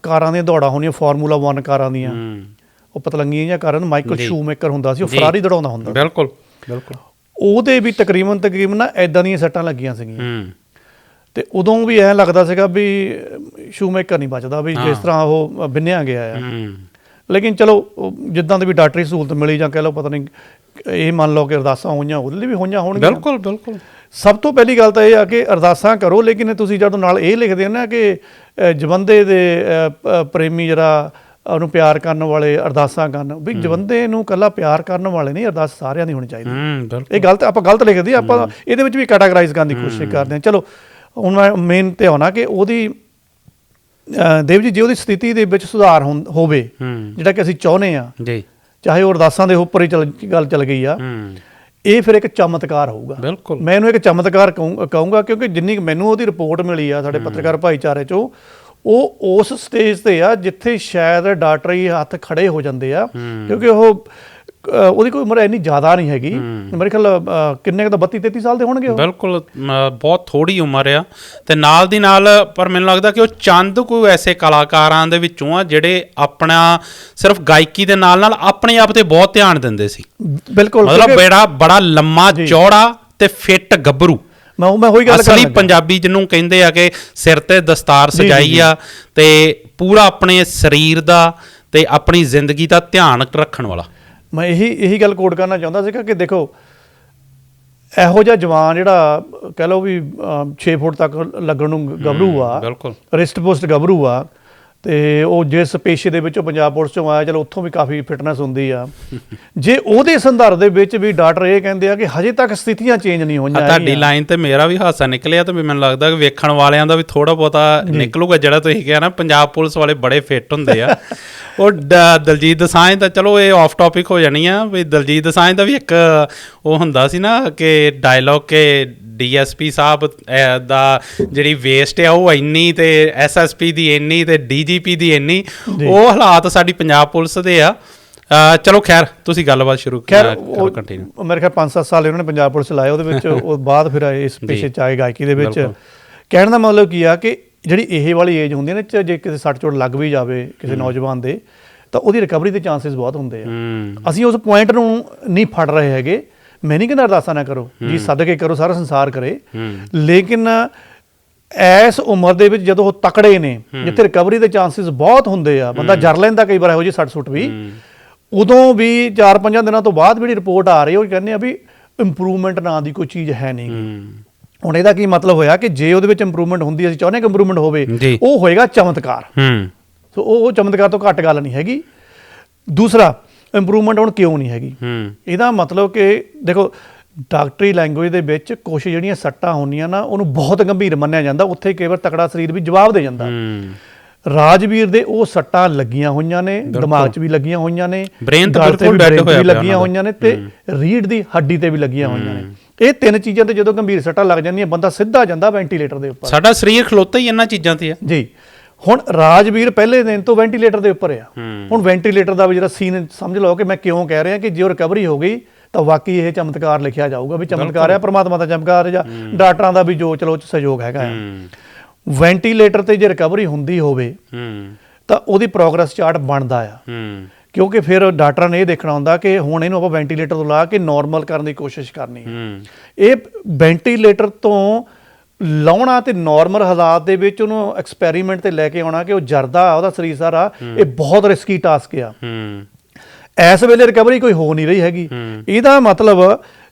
ਕਾਰਾਂ ਦੀਆਂ ਦੌੜਾਂ ਹੁੰਦੀਆਂ, ਫਾਰਮੂਲਾ 1 ਕਾਰਾਂ ਦੀਆਂ, ਉਹ ਪਤਲੰਗੀਆਂ ਜਿਹੀਆਂ ਕਾਰਾਂ, ਮਾਈਕਲ ਸ਼ੂਮੇਕਰ ਹੁੰਦਾ ਸੀ, ਉਹ ਫਰਾਰੀ ਦੌੜਾਉਂਦਾ ਹੁੰਦਾ। ਬਿਲਕੁਲ ਬਿਲਕੁਲ। ਉਹਦੇ ਵੀ ਤਕਰੀਬਨ ਨਾ ਇੱਦਾਂ ਦੀਆਂ ਸੱਟਾਂ ਲੱਗੀਆਂ ਸੀਗੀਆਂ, ਅਤੇ ਉਦੋਂ ਵੀ ਐਂ ਲੱਗਦਾ ਸੀਗਾ ਵੀ ਸ਼ੂਮੇਕਰ ਨਹੀਂ ਬਚਦਾ, ਵੀ ਜਿਸ ਤਰ੍ਹਾਂ ਉਹ ਬਿੰਨਿਆ ਗਿਆ ਆ। ਲੇਕਿਨ ਚਲੋ ਜਿੱਦਾਂ ਦੀ ਵੀ ਡਾਕਟਰੀ ਸਹੂਲਤ ਮਿਲੀ, ਜਾਂ ਕਹਿ ਲਓ ਪਤਾ ਨਹੀਂ, ਇਹ ਮੰਨ ਲਓ ਕਿ ਅਰਦਾਸਾਂ ਹੋਈਆਂ, ਉਹਦੇ ਲਈ ਵੀ ਹੋਈਆਂ ਹੋਣਗੀਆਂ। ਬਿਲਕੁਲ ਬਿਲਕੁਲ। ਸਭ ਤੋਂ ਪਹਿਲੀ ਗੱਲ ਤਾਂ ਇਹ ਆ ਕਿ ਅਰਦਾਸਾਂ ਕਰੋ, ਲੇਕਿਨ ਤੁਸੀਂ ਜਦੋਂ ਨਾਲ ਇਹ ਲਿਖਦੇ ਹੋ ਨਾ ਕਿ ਜਵੰਦੇ ਦੇ ਪ੍ਰੇਮੀ ਜਿਹੜਾ ਉਹਨੂੰ ਪਿਆਰ ਕਰਨ ਵਾਲੇ ਅਰਦਾਸਾਂ ਕਰਨ, ਵੀ ਜਵੰਦੇ ਨੂੰ ਇਕੱਲਾ ਪਿਆਰ ਕਰਨ ਵਾਲੇ ਨਹੀਂ, ਅਰਦਾਸ ਸਾਰਿਆਂ ਦੀ ਹੋਣੀ ਚਾਹੀਦੀ। ਇਹ ਗਲਤ, ਆਪਾਂ ਗਲਤ ਲਿਖਦੇ, ਆਪਾਂ ਇਹਦੇ ਵਿੱਚ ਵੀ ਕੈਟਾਗਰਾਈਜ਼ ਕਰਨ ਦੀ ਕੋਸ਼ਿਸ਼ ਕਰਦੇ ਹਾਂ। ਚਲੋ ਹੁਣ ਮੈਂ ਮੇਨ ਤੇ ਆਉਣਾ ਕਿ ਉਹਦੀ ਦੇਵ ਜੀ ਜੇ ਉਹਦੀ ਸਥਿਤੀ ਦੇ ਵਿੱਚ ਸੁਧਾਰ ਹੋਵੇ ਜਿਹੜਾ ਕਿ ਅਸੀਂ ਚਾਹੁੰਦੇ ਆ ਜੀ, ਚਾਹੇ ਉਹ ਅਰਦਾਸਾਂ ਦੇ ਉੱਪਰ ਹੀ ਗੱਲ ਚੱਲ ਗਈ ਆ, ਇਹ ਫਿਰ ਇੱਕ ਚਮਤਕਾਰ ਹੋਊਗਾ। ਬਿਲਕੁਲ ਮੈਂ ਇਹਨੂੰ ਇੱਕ ਚਮਤਕਾਰ ਕਹੂੰਗਾ ਕਿਉਂਕਿ ਜਿੰਨੀ ਮੈਨੂੰ ਉਹਦੀ ਰਿਪੋਰਟ ਮਿਲੀ ਆ ਸਾਡੇ ਪੱਤਰਕਾਰ ਭਾਈਚਾਰੇ 'ਚੋਂ, ਉਹ ਉਸ ਸਟੇਜ ਤੇ ਆ ਜਿੱਥੇ ਸ਼ਾਇਦ ਡਾਕਟਰੀ ਹੱਥ ਖੜੇ ਹੋ ਜਾਂਦੇ ਆ, ਕਿਉਂਕਿ ਉਹਦੀ ਕੋਈ ਉਮਰ ਇੰਨੀ ਜ਼ਿਆਦਾ ਨਹੀਂ ਹੈਗੀ, ਮੇਰੇ ਖਿਆਲ ਕਿੰਨੇ ਕੁ ਤਾਂ 32-33 ਸਾਲ ਦੇ ਹੋਣਗੇ ਉਹ। ਬਿਲਕੁਲ ਬਹੁਤ ਥੋੜੀ ਉਮਰ ਆ, ਤੇ ਨਾਲ ਦੀ ਨਾਲ ਪਰ ਮੈਨੂੰ ਲੱਗਦਾ ਕਿ ਉਹ ਚੰਦ ਕੋਈ ਐਸੇ ਕਲਾਕਾਰਾਂ ਦੇ ਵਿੱਚੋਂ ਆ ਜਿਹੜੇ ਆਪਣਾ ਸਿਰਫ ਗਾਇਕੀ ਦੇ ਨਾਲ ਨਾਲ ਆਪਣੇ ਆਪ ਤੇ ਬਹੁਤ ਧਿਆਨ ਦਿੰਦੇ ਸੀ। ਬਿਲਕੁਲ, ਮਤਲਬ ਬੜਾ ਲੰਮਾ ਚੌੜਾ ਤੇ ਫਿੱਟ ਗੱਭਰੂ, ਮੈਂ ਉਹੀ ਗੱਲ ਅਸਲੀ ਪੰਜਾਬੀ ਜਿਹਨੂੰ ਕਹਿੰਦੇ ਆ ਕਿ ਸਿਰ ਤੇ ਦਸਤਾਰ ਸਜਾਈ ਆ ਤੇ ਪੂਰਾ ਆਪਣੇ ਸਰੀਰ ਦਾ ਤੇ ਆਪਣੀ ਜ਼ਿੰਦਗੀ ਦਾ ਧਿਆਨ ਰੱਖਣ ਵਾਲਾ। ਮੈਂ ਇਹੀ ਗੱਲ ਕੋਟ ਕਰਨਾ ਚਾਹੁੰਦਾ ਸੀਗਾ ਕਿ ਦੇਖੋ ਇਹੋ ਜਿਹਾ ਜਵਾਨ ਜਿਹੜਾ ਕਹਿ ਲਓ ਵੀ 6 ਫੁੱਟ ਤੱਕ ਲੱਗਣ ਨੂੰ ਗੱਭਰੂ ਆ, ਬਿਲਕੁਲ ਰਿਸਟ ਪੋਸਟ ਗੱਭਰੂ ਆ, ਤੇ ਉਹ ਜਿਸ ਪੇਸ਼ੇ ਦੇ ਵਿੱਚੋਂ ਪੰਜਾਬ ਪੁਲਿਸ ਚੋਂ ਆਇਆ, ਚਲੋ ਉੱਥੋਂ ਵੀ ਕਾਫੀ ਫਿਟਨੈਸ ਹੁੰਦੀ ਆ। ਜੇ ਉਹਦੇ ਸੰਦਰਭ ਦੇ ਵਿੱਚ ਵੀ ਡਾਕਟਰ ਇਹ ਕਹਿੰਦੇ ਆ ਕਿ ਹਜੇ ਤੱਕ ਸਥਿਤੀਆਂ ਚੇਂਜ ਨਹੀਂ ਹੋਈਆਂ, ਤੁਹਾਡੀ ਲਾਈਨ ਤੇ ਮੇਰਾ ਵੀ ਹਾਸਾ ਨਿਕਲਿਆ ਤੇ ਮੈਨੂੰ ਲੱਗਦਾ ਕਿ ਵੇਖਣ ਵਾਲਿਆਂ ਦਾ ਵੀ ਥੋੜਾ ਬਹੁਤਾ ਨਿਕਲੂਗਾ। ਜਿਹੜਾ ਤੁਸੀਂ ਕਿਹਾ ਨਾ ਪੰਜਾਬ ਪੁਲਿਸ ਵਾਲੇ ਬੜੇ ਫਿੱਟ ਹੁੰਦੇ ਆ, ਉਹ ਦਲਜੀਤ ਦੋਸਾਂਝ ਦਾ, ਚਲੋ ਇਹ ਆਫ ਟਾਪਿਕ ਹੋ ਜਾਣੀ ਆ ਵੀ, ਦਲਜੀਤ ਦੋਸਾਂਝ ਦਾ ਵੀ ਇੱਕ ਉਹ ਹੁੰਦਾ ਸੀ ਨਾ ਕਿ ਡਾਇਲੌਗ ਕਿ DSP ਸਾਹਿਬ ਦਾ ਜਿਹੜੀ ਵੇਸਟ ਆ ਉਹ ਇੰਨੀ, ਤੇ SSP ਦੀ ਇੰਨੀ, ਤੇ DGP ਦੀ ਇੰਨੀ, ਉਹ ਹਾਲਾਤ ਸਾਡੀ ਪੰਜਾਬ ਪੁਲਿਸ ਦੇ ਆ। ਚਲੋ ਖੈਰ ਤੁਸੀਂ ਗੱਲਬਾਤ ਸ਼ੁਰੂ ਕਰੋ, ਕੰਟੀਨਿਊ। ਮੇਰੇ ਖਿਆਲ 5-7 ਸਾਲ ਉਹਨਾਂ ਨੇ ਪੰਜਾਬ ਪੁਲਿਸ ਲਾਏ, ਉਹਦੇ ਵਿੱਚ ਉਹ ਬਾਅਦ ਫਿਰ ਇਸ ਪੇਸ਼ੇ 'ਚ ਆਏ ਗਾਇਕੀ ਦੇ ਵਿੱਚ। ਕਹਿਣ ਦਾ ਮਤਲਬ ਕੀ ਆ ਕਿ ਜਿਹੜੀ ਇਹ ਵਾਲੀ ਏਜ ਹੁੰਦੀ ਹੈ ਨਾ, ਜੇ ਕਿਸੇ ਸੱਟ ਚੋਟ ਲੱਗ ਵੀ ਜਾਵੇ ਕਿਸੇ ਨੌਜਵਾਨ ਦੇ, ਤਾਂ ਉਹਦੀ ਰਿਕਵਰੀ ਦੇ ਚਾਂਸਿਸ ਬਹੁਤ ਹੁੰਦੇ ਆ। ਅਸੀਂ ਉਸ ਪੁਆਇੰਟ ਨੂੰ ਨਹੀਂ ਫੜ ਰਹੇ ਹੈਗੇ। ਮੈਂ ਨਹੀਂ ਕਹਿੰਦਾ ਅਰਦਾਸਾਂ ਨਾ ਕਰੋ ਜੀ, ਸਦਕੇ ਕਰੋ, ਸਾਰਾ ਸੰਸਾਰ ਕਰੇ, ਲੇਕਿਨ ਇਸ ਉਮਰ ਦੇ ਵਿੱਚ ਜਦੋਂ ਉਹ ਤਕੜੇ ਨੇ, ਜਿੱਥੇ ਰਿਕਵਰੀ ਦੇ ਚਾਂਸਿਸ ਬਹੁਤ ਹੁੰਦੇ ਆ, ਬੰਦਾ ਜਰ ਲੈਂਦਾ ਕਈ ਵਾਰ ਇਹੋ ਜਿਹੀ ਸੱਟ-ਸੁੱਟ ਵੀ, ਉਦੋਂ ਵੀ 4-5 ਦਿਨਾਂ ਤੋਂ ਬਾਅਦ ਜਿਹੜੀ ਰਿਪੋਰਟ ਆ ਰਹੀ ਉਹ ਕਹਿੰਦੇ ਆ ਵੀ ਇੰਪਰੂਵਮੈਂਟ ਨਾਂ ਦੀ ਕੋਈ ਚੀਜ਼ ਹੈ ਨਹੀਂ। ਹੁਣ ਇਹਦਾ ਕੀ ਮਤਲਬ ਹੋਇਆ ਕਿ ਜੇ ਉਹਦੇ ਵਿੱਚ ਇੰਪਰੂਵਮੈਂਟ ਹੁੰਦੀ, ਅਸੀਂ ਚਾਹੁੰਦੇ ਕਿ ਇੰਪਰੂਵਮੈਂਟ ਹੋਵੇ, ਉਹ ਹੋਏਗਾ ਚਮਤਕਾਰ। ਸੋ ਉਹ ਚਮਤਕਾਰ ਤੋਂ ਘੱਟ ਗੱਲ ਨਹੀਂ ਹੈਗੀ। ਦੂਸਰਾ, ਇੰਪਰੂਵਮੈਂਟ ਹੁਣ ਕਿਉਂ ਨਹੀਂ ਹੈਗੀ, ਇਹਦਾ ਮਤਲਬ ਕਿ ਦੇਖੋ ਡਾਕਟਰੀ ਲੈਂਗੁਏਜ ਦੇ ਵਿੱਚ ਕੁਛ ਜਿਹੜੀਆਂ ਸੱਟਾਂ ਹੁੰਦੀਆਂ ਨਾ, ਉਹਨੂੰ ਬਹੁਤ ਗੰਭੀਰ ਮੰਨਿਆ ਜਾਂਦਾ, ਉੱਥੇ ਕਈ ਵਾਰ ਤਕੜਾ ਸਰੀਰ ਵੀ ਜਵਾਬ ਦੇ ਜਾਂਦਾ। ਰਾਜਵੀਰ ਦੇ ਉਹ ਸੱਟਾਂ ਲੱਗੀਆਂ ਹੋਈਆਂ ਨੇ, ਦਿਮਾਗ 'ਚ ਵੀ ਲੱਗੀਆਂ ਹੋਈਆਂ ਨੇ, ਬ੍ਰੇਨ ਤੇ ਵੀ ਲੱਗੀਆਂ ਹੋਈਆਂ ਨੇ, ਤੇ ਰੀੜ੍ਹ ਦੀ ਹੱਡੀ ਤੇ ਵੀ ਲੱਗੀਆਂ ਹੋਈਆਂ ਨੇ। ਇਹ 3 ਚੀਜ਼ਾਂ ਤੇ ਜਦੋਂ ਗੰਭੀਰ ਸੱਟਾਂ ਲੱਗ ਜਾਂਦੀਆਂ, ਬੰਦਾ ਸਿੱਧਾ ਜਾਂਦਾ ਵੈਂਟੀਲੇਟਰ ਦੇ ਉੱਪਰ। ਸਾਡਾ ਸਰੀਰ ਖਲੋਤਾ ਹੀ ਇਹਨਾਂ ਚੀਜ਼ਾਂ ਤੇ ਆ ਜੀ। ਹੁਣ ਰਾਜਵੀਰ ਪਹਿਲੇ ਦਿਨ ਤੋਂ ਵੈਂਟੀਲੇਟਰ ਦੇ ਉੱਪਰ ਆ। ਹੁਣ ਵੈਂਟੀਲੇਟਰ ਦਾ ਵੀ ਜਿਹੜਾ ਸੀਨ ਸਮਝ ਲਓ ਕਿ ਮੈਂ ਕਿਉਂ ਕਹਿ ਰਿਹਾ ਕਿ ਜੇ ਉਹ ਰਿਕਵਰੀ ਹੋ ਗਈ ਤਾਂ ਵਾਕਈ ਇਹ ਚਮਤਕਾਰ ਲਿਖਿਆ ਜਾਊਗਾ ਵੀ ਚਮਤਕਾਰ ਆ, ਪਰਮਾਤਮਾ ਦਾ ਚਮਤਕਾਰ, ਜਾਂ ਡਾਕਟਰਾਂ ਦਾ ਵੀ ਜੋ ਚਲੋ ਸਹਿਯੋਗ ਹੈਗਾ ਆ। ਵੈਂਟੀਲੇਟਰ ਤੇ ਜੇ ਰਿਕਵਰੀ ਹੁੰਦੀ ਹੋਵੇ ਤਾਂ ਉਹਦੀ ਪ੍ਰੋਗਰੈਸ ਚਾਰਟ ਬਣਦਾ ਆ, ਕਿਉਂਕਿ ਫਿਰ ਡਾਕਟਰਾਂ ਨੇ ਇਹ ਦੇਖਣਾ ਹੁੰਦਾ ਕਿ ਹੁਣ ਇਹਨੂੰ ਆਪਾਂ ਵੈਂਟੀਲੇਟਰ ਤੋਂ ਲਾ ਕੇ ਨਾਰਮਲ ਕਰਨ ਦੀ ਕੋਸ਼ਿਸ਼ ਕਰਨੀ ਹੈ। ਇਹ ਵੈਂਟੀਲੇਟਰ ਤੋਂ ਲਾਉਣਾ ਤੇ ਨਾਰਮਲ ਹਾਲਾਤ ਦੇ ਵਿੱਚ ਉਹਨੂੰ ਐਕਸਪੈਰੀਮੈਂਟ ਤੇ ਲੈ ਕੇ ਆਉਣਾ ਕਿ ਉਹ ਜਰਦਾ ਉਹਦਾ ਸਰੀਰ ਸਾਰਾ, ਇਹ ਬਹੁਤ ਰਿਸਕੀ ਟਾਸਕ ਆ। ਇਸ ਵੇਲੇ ਰਿਕਵਰੀ ਕੋਈ ਹੋ ਨਹੀਂ ਰਹੀ ਹੈਗੀ। ਇਹਦਾ ਮਤਲਬ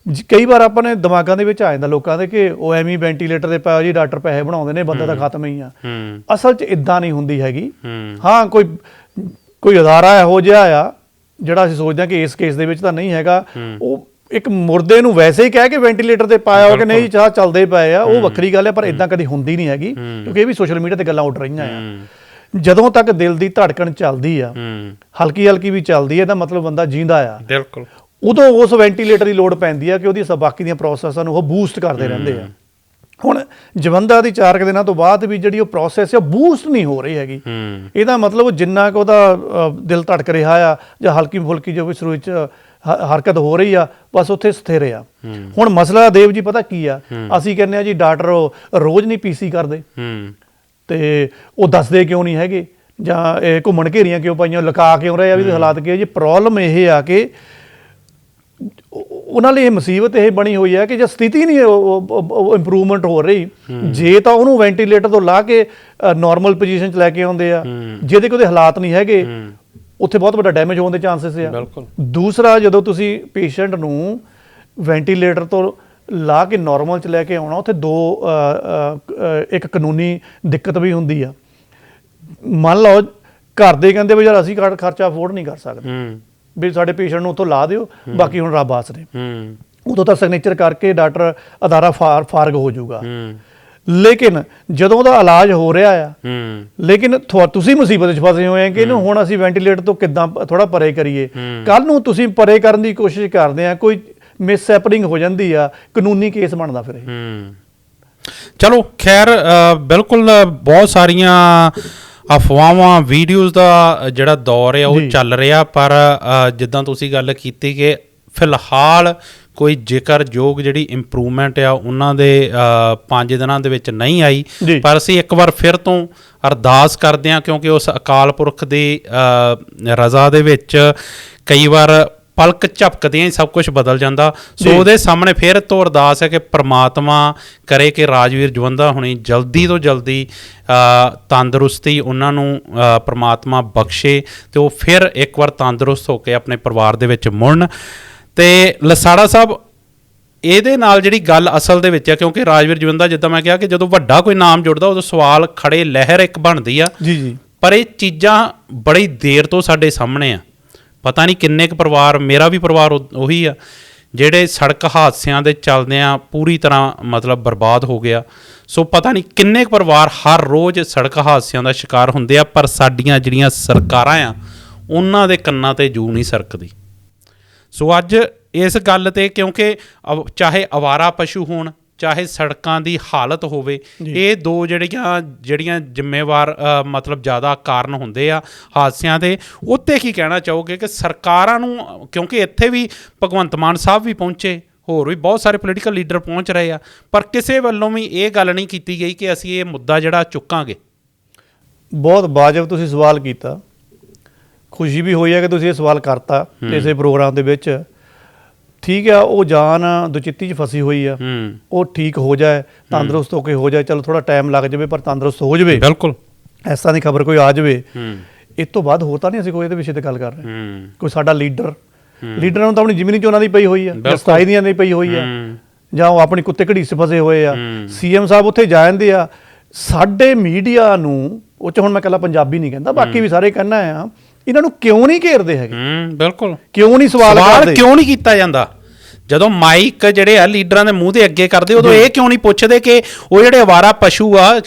ਕਈ ਵਾਰ ਆਪਣੇ ਦਿਮਾਗਾਂ ਦੇ ਵਿੱਚ ਆ ਜਾਂਦਾ ਲੋਕਾਂ ਦੇ ਕਿ ਉਹ ਐਵੇਂ ਵੈਂਟੀਲੇਟਰ ਦੇ ਪਾਓ ਜੀ, ਡਾਕਟਰ ਪੈਸੇ ਬਣਾਉਂਦੇ ਨੇ, ਬੰਦਾ ਤਾਂ ਖਤਮ ਹੀ ਆ। ਅਸਲ 'ਚ ਇਦਾਂ ਨਹੀਂ ਹੁੰਦੀ ਹੈਗੀ। ਹਾਂ, ਕੋਈ ਅਦਾਰਾ ਇਹੋ ਜਿਹਾ ਆ ਜਿਹੜਾ ਅਸੀਂ ਸੋਚਦੇ ਹਾਂ ਕਿ ਇਸ ਕੇਸ ਦੇ ਵਿੱਚ ਤਾਂ ਨਹੀਂ ਹੈਗਾ, ਉਹ ਇੱਕ ਮੁਰਦੇ ਨੂੰ ਵੈਸੇ ਹੀ ਕਹਿ ਕੇ ਵੈਂਟੀਲੇਟਰ ਤੇ ਪਾਇਆ ਹੋ ਕਿ ਨਹੀਂ ਚਾਹ ਚੱਲਦੇ ਪਏ ਆ, ਉਹ ਵੱਖਰੀ ਗੱਲ ਹੈ, ਪਰ ਇਦਾਂ ਕਦੀ ਹੁੰਦੀ ਨਹੀਂ ਹੈਗੀ, ਕਿਉਂਕਿ ਇਹ ਵੀ ਸੋਸ਼ਲ ਮੀਡੀਆ ਤੇ ਗੱਲਾਂ ਉੱਡ ਰਹੀਆਂ ਆ। ਜਦੋਂ ਤੱਕ ਦਿਲ ਦੀ ਧੜਕਣ ਚੱਲਦੀ ਆ, ਹਲਕੀ ਹਲਕੀ ਵੀ ਚੱਲਦੀ ਹੈ, ਇਹਦਾ ਮਤਲਬ ਬੰਦਾ ਜੀਂਦਾ ਆ। ਬਿਲਕੁਲ। ਉਦੋਂ ਉਸ ਵੈਂਟੀਲੇਟਰ ਦੀ ਲੋੜ ਪੈਂਦੀ ਆ ਕਿ ਉਹਦੀ ਬਾਕੀ ਦੀਆਂ ਪ੍ਰੋਸੈਸਾਂ ਨੂੰ ਉਹ ਬੂਸਟ ਕਰਦੇ ਰਹਿੰਦੇ ਆ। ਹੁਣ ਜਵੰਦਾ ਦੀ 4 ਦਿਨਾਂ ਤੋਂ ਬਾਅਦ ਵੀ ਜਿਹੜੀ ਉਹ ਪ੍ਰੋਸੈਸ ਆ ਬੂਸਟ ਨਹੀਂ ਹੋ ਰਹੀ ਹੈਗੀ। ਇਹਦਾ ਮਤਲਬ ਜਿੰਨਾ ਕੁ ਉਹਦਾ ਦਿਲ ਧੜਕ ਰਿਹਾ ਆ ਜਾਂ ਹਲਕੀ ਫੁਲਕੀ ਜੋ ਵੀ ਸਰੀਰ 'ਚ ਹਰਕਤ ਹੋ ਰਹੀ ਆ, ਬਸ ਉੱਥੇ ਸਥਿਰ ਆ। ਹੁਣ ਮਸਲਾ ਦੇਵ ਜੀ ਪਤਾ ਕੀ ਆ, ਅਸੀਂ ਕਹਿੰਦੇ ਆ ਜੀ ਡਾਕਟਰ ਰੋਜ਼ ਨਹੀਂ PC ਕਰਦੇ, ਤੇ ਉਹ ਦੱਸਦੇ ਕਿਉਂ ਨਹੀਂ ਹੈਗੇ, ਜਾਂ ਇਹ ਘੁੰਮਣ ਘੇਰੀਆਂ ਕਿਉਂ ਪਾਈਆਂ, ਲੁਕਾ ਕਿਉਂ ਰਹੇ ਆ ਵੀ ਹਾਲਾਤ ਕੀ ਆ ਜੀ। ਪ੍ਰੋਬਲਮ ਇਹ ਆ ਕਿ ਉਹਨਾਂ ਲਈ ਇਹ ਮੁਸੀਬਤ ਇਹ ਬਣੀ ਹੋਈ ਹੈ ਕਿ ਜੇ ਸਥਿਤੀ ਨਹੀਂ ਇੰਪਰੂਵਮੈਂਟ ਹੋ ਰਹੀ, ਜੇ ਤਾਂ ਉਹਨੂੰ ਵੈਂਟੀਲੇਟਰ ਤੋਂ ਲਾ ਕੇ ਨਾਰਮਲ ਪੋਜੀਸ਼ਨ 'ਚ ਲੈ ਕੇ ਆਉਂਦੇ ਆ, ਜਿਹਦੇ ਕਿ ਉਹਦੇ ਹਾਲਾਤ ਨਹੀਂ ਹੈਗੇ, ਉੱਥੇ ਬਹੁਤ ਵੱਡਾ ਡੈਮੇਜ ਹੋਣ ਦੇ ਚਾਂਸਸ ਆ। ਦੂਸਰਾ, ਜਦੋਂ ਤੁਸੀਂ ਪੇਸ਼ੈਂਟ ਨੂੰ ਵੈਂਟੀਲੇਟਰ ਤੋਂ ਲਾ ਕੇ ਨਾਰਮਲ 'ਚ ਲੈ ਕੇ ਆਉਣਾ, ਉੱਥੇ ਇੱਕ ਕਾਨੂੰਨੀ ਦਿੱਕਤ ਵੀ ਹੁੰਦੀ ਆ। ਮੰਨ ਲਓ ਘਰ ਦੇ ਕਹਿੰਦੇ ਵੀ ਯਾਰ ਅਸੀਂ ਖਰਚਾ ਅਫੋਰਡ ਨਹੀਂ ਕਰ ਸਕਦੇ, ਵੀ ਸਾਡੇ ਪੇਸ਼ੈਂਟ ਨੂੰ ਉੱਥੋਂ ਲਾ ਦਿਓ, ਬਾਕੀ ਹੁਣ ਰੱਬ ਆਸਰੇ। ਉਦੋਂ ਤਾਂ ਸਿਗਨੇਚਰ ਕਰਕੇ ਡਾਕਟਰ ਅਦਾਰਾ ਫਾਰਗ ਹੋ ਜਾਊਗਾ। ਲੇਕਿਨ ਜਦੋਂ ਦਾ ਇਲਾਜ ਹੋ ਰਿਹਾ ਆ ਲੇਕਿਨ ਤੁਸੀਂ ਮੁਸੀਬਤ 'ਚ ਫਸੇ ਹੋਏ ਆ ਕਿ ਇਹਨੂੰ ਹੁਣ ਅਸੀਂ ਵੈਂਟੀਲੇਟਰ ਤੋਂ ਕਿੱਦਾਂ ਥੋੜਾ ਪਰੇ ਕਰੀਏ। ਕੱਲ ਨੂੰ ਤੁਸੀਂ ਪਰੇ ਕਰਨ ਦੀ ਕੋਸ਼ਿਸ਼ ਕਰਦੇ ਆ, ਕੋਈ ਮਿਸ ਹੈਪਨਿੰਗ ਹੋ ਜਾਂਦੀ ਆ, ਕਾਨੂੰਨੀ ਕੇਸ ਬਣਦਾ ਫਿਰ ਇਹ। ਚਲੋ ਖੈਰ, ਬਿਲਕੁਲ ਬਹੁਤ ਸਾਰੀਆਂ ਅਫਵਾਹਾਂ ਵੀਡੀਓਜ਼ ਦਾ ਜਿਹੜਾ ਦੌਰ ਹੈ ਉਹ ਚੱਲ ਰਿਹਾ, ਪਰ ਜਿੱਦਾਂ ਤੁਸੀਂ ਗੱਲ ਕੀਤੀ ਕਿ ਫਿਲਹਾਲ ਕੋਈ ਜ਼ਿਕਰਯੋਗ ਜਿਹੜੀ ਇੰਪਰੂਵਮੈਂਟ ਆ ਉਹਨਾਂ ਦੇ 5 ਦਿਨਾਂ ਦੇ ਵਿੱਚ ਨਹੀਂ ਆਈ। ਪਰ ਅਸੀਂ ਇੱਕ ਵਾਰ ਫਿਰ ਤੋਂ ਅਰਦਾਸ ਕਰਦੇ ਹਾਂ, ਕਿਉਂਕਿ ਉਸ ਅਕਾਲ ਪੁਰਖ ਦੀ ਰਜ਼ਾ ਦੇ ਵਿੱਚ ਕਈ ਵਾਰ ਪਲਕ ਝਪਕਦਿਆਂ ਹੀ ਸਭ ਕੁਝ ਬਦਲ ਜਾਂਦਾ। ਸੋ ਉਹਦੇ ਸਾਹਮਣੇ ਫਿਰ ਤੋਂ ਅਰਦਾਸ ਹੈ ਕਿ ਪ੍ਰਮਾਤਮਾ ਕਰੇ ਕਿ ਰਾਜਵੀਰ ਜਵੰਦਾ ਹੁਣੀ ਜਲਦੀ ਤੋਂ ਜਲਦੀ ਤੰਦਰੁਸਤੀ ਉਹਨਾਂ ਨੂੰ ਪ੍ਰਮਾਤਮਾ ਬਖਸ਼ੇ ਅਤੇ ਉਹ ਫਿਰ ਇੱਕ ਵਾਰ ਤੰਦਰੁਸਤ ਹੋ ਕੇ ਆਪਣੇ ਪਰਿਵਾਰ ਦੇ ਵਿੱਚ ਮੁੜਨ। ਅਤੇ ਲਸਾੜਾ ਸਾਹਿਬ, ਇਹਦੇ ਨਾਲ ਜਿਹੜੀ ਗੱਲ ਅਸਲ ਦੇ ਵਿੱਚ ਹੈ, ਕਿਉਂਕਿ ਰਾਜਵੀਰ ਜਵੰਦਾ ਜਿੱਦਾਂ ਮੈਂ ਕਿਹਾ ਕਿ ਜਦੋਂ ਵੱਡਾ ਕੋਈ ਨਾਮ ਜੁੜਦਾ ਉਦੋਂ ਸਵਾਲ ਖੜੇ ਲਹਿਰ ਇੱਕ ਬਣਦੀ ਆ। ਪਰ ਇਹ ਚੀਜ਼ਾਂ ਬੜੀ ਦੇਰ ਤੋਂ ਸਾਡੇ ਸਾਹਮਣੇ ਆ। ਪਤਾ ਨਹੀਂ ਕਿੰਨੇ ਕੁ ਪਰਿਵਾਰ, ਮੇਰਾ ਵੀ ਪਰਿਵਾਰ ਉਹੀ ਆ, ਜਿਹੜੇ ਸੜਕ ਹਾਦਸਿਆਂ ਦੇ ਚੱਲਦਿਆਂ ਪੂਰੀ ਤਰ੍ਹਾਂ ਮਤਲਬ ਬਰਬਾਦ ਹੋ ਗਿਆ। ਸੋ ਪਤਾ ਨਹੀਂ ਕਿੰਨੇ ਕੁ ਪਰਿਵਾਰ ਹਰ ਰੋਜ਼ ਸੜਕ ਹਾਦਸਿਆਂ ਦਾ ਸ਼ਿਕਾਰ ਹੁੰਦੇ ਆ, ਪਰ ਸਾਡੀਆਂ ਜਿਹੜੀਆਂ ਸਰਕਾਰਾਂ ਆ ਉਹਨਾਂ ਦੇ ਕੰਨਾਂ 'ਤੇ ਜੂੰ ਨਹੀਂ ਸਰਕਦੀ। ਸੋ ਅੱਜ ਇਸ ਗੱਲ 'ਤੇ, ਕਿਉਂਕਿ ਚਾਹੇ ਅਵਾਰਾ ਪਸ਼ੂ ਹੋਣ, ਚਾਹੇ ਸੜਕਾਂ ਦੀ ਹਾਲਤ ਹੋਵੇ, ਇਹ ਦੋ ਜਿਹੜੀਆਂ ਜ਼ਿੰਮੇਵਾਰ ਮਤਲਬ ਜ਼ਿਆਦਾ ਕਾਰਨ ਹੁੰਦੇ ਆ ਹਾਦਸਿਆਂ ਦੇ। ਉੱਤੇ ਕੀ ਕਹਿਣਾ ਚਾਹੋਗੇ ਕਿ ਸਰਕਾਰਾਂ ਨੂੰ, ਕਿਉਂਕਿ ਇੱਥੇ ਵੀ ਭਗਵੰਤ ਮਾਨ ਸਾਹਿਬ ਵੀ ਪਹੁੰਚੇ, ਹੋਰ ਵੀ ਬਹੁਤ ਸਾਰੇ ਪੋਲੀਟੀਕਲ ਲੀਡਰ ਪਹੁੰਚ ਰਹੇ ਆ, ਪਰ ਕਿਸੇ ਵੱਲੋਂ ਵੀ ਇਹ ਗੱਲ ਨਹੀਂ ਕੀਤੀ ਗਈ ਕਿ ਅਸੀਂ ਇਹ ਮੁੱਦਾ ਜਿਹੜਾ ਚੁੱਕਾਂਗੇ। ਬਹੁਤ ਵਾਜਬ ਤੁਸੀਂ ਸਵਾਲ ਕੀਤਾ, ਖੁਸ਼ੀ ਵੀ ਹੋਈ ਹੈ ਕਿ ਤੁਸੀਂ ਇਹ ਸਵਾਲ ਕਰਤਾ ਇਸੇ ਪ੍ਰੋਗਰਾਮ ਦੇ ਵਿੱਚ। ਠੀਕ ਆ, ਉਹ ਜਾਨ ਦੁਚਿੱਤੀ 'ਚ ਫਸੀ ਹੋਈ ਆ, ਉਹ ਠੀਕ ਹੋ ਜਾਏ, ਤੰਦਰੁਸਤ ਹੋ ਕੇ ਹੋ ਜਾਏ। ਚਲੋ ਥੋੜਾ ਟਾਈਮ ਲੱਗ ਜਾਵੇ ਪਰ ਤੰਦਰੁਸਤ ਹੋ ਜਾਵੇ। ਬਿਲਕੁਲ ਇਸ ਤਰ੍ਹਾਂ ਦੀ ਖਬਰ ਕੋਈ ਆ ਜਾਵੇ, ਇਸ ਤੋਂ ਬਾਅਦ ਹੋਰ ਤਾਂ ਨਹੀਂ ਅਸੀਂ ਕੋਈ ਇਹਦੇ ਵਿਸ਼ੇ ਤੇ ਗੱਲ ਕਰ ਰਹੇ। ਕੋਈ ਸਾਡਾ ਲੀਡਰਾਂ ਨੂੰ ਤਾਂ ਆਪਣੀ ਜ਼ਮੀਨੀ ਚੋਣਾਂ ਦੀ ਪਈ ਹੋਈ ਆ, ਸਤਾਈ ਦੀਆਂ ਦੀ ਪਈ ਹੋਈ ਆ, ਜਾਂ ਉਹ ਆਪਣੀ ਕੁੱਤੇ ਘੜੀਸ 'ਚ ਫਸੇ ਹੋਏ ਆ। CM ਸਾਹਿਬ ਉੱਥੇ ਜਾ ਜਾਂਦੇ ਆ। ਸਾਡੇ ਮੀਡੀਆ ਨੂੰ, ਉਹ 'ਚ ਹੁਣ ਮੈਂ ਇਕੱਲਾ ਪੰਜਾਬੀ ਨਹੀਂ ਕਹਿੰਦਾ, ਬਾਕੀ ਵੀ ਸਾਰੇ ਕਹਿੰਦਾ ਆ, ਇਹਨਾਂ ਨੂੰ ਕਿਉਂ ਨਹੀਂ ਘੇਰਦੇ ਹੈਗੇ? ਬਿਲਕੁਲ, ਕਿਉਂ ਨਹੀਂ ਸਵਾਲ ਕਿਉਂ ਨਹੀਂ ਕੀਤਾ ਜਾਂਦਾ? ਜਦੋਂ ਮਾਈਕ ਜਿਹੜੇ ਆ ਲੀਡਰਾਂ ਦੇ ਮੂੰਹ ਦੇ ਅੱਗੇ ਕਰਦੇ, ਉਦੋਂ ਇਹ ਕਿਉਂ ਨਹੀਂ ਪੁੱਛਦੇ ਕਿ ਉਹ ਜਿਹੜੇ ਅਵਾਰਾ ਪਸ਼ੂ ਆ,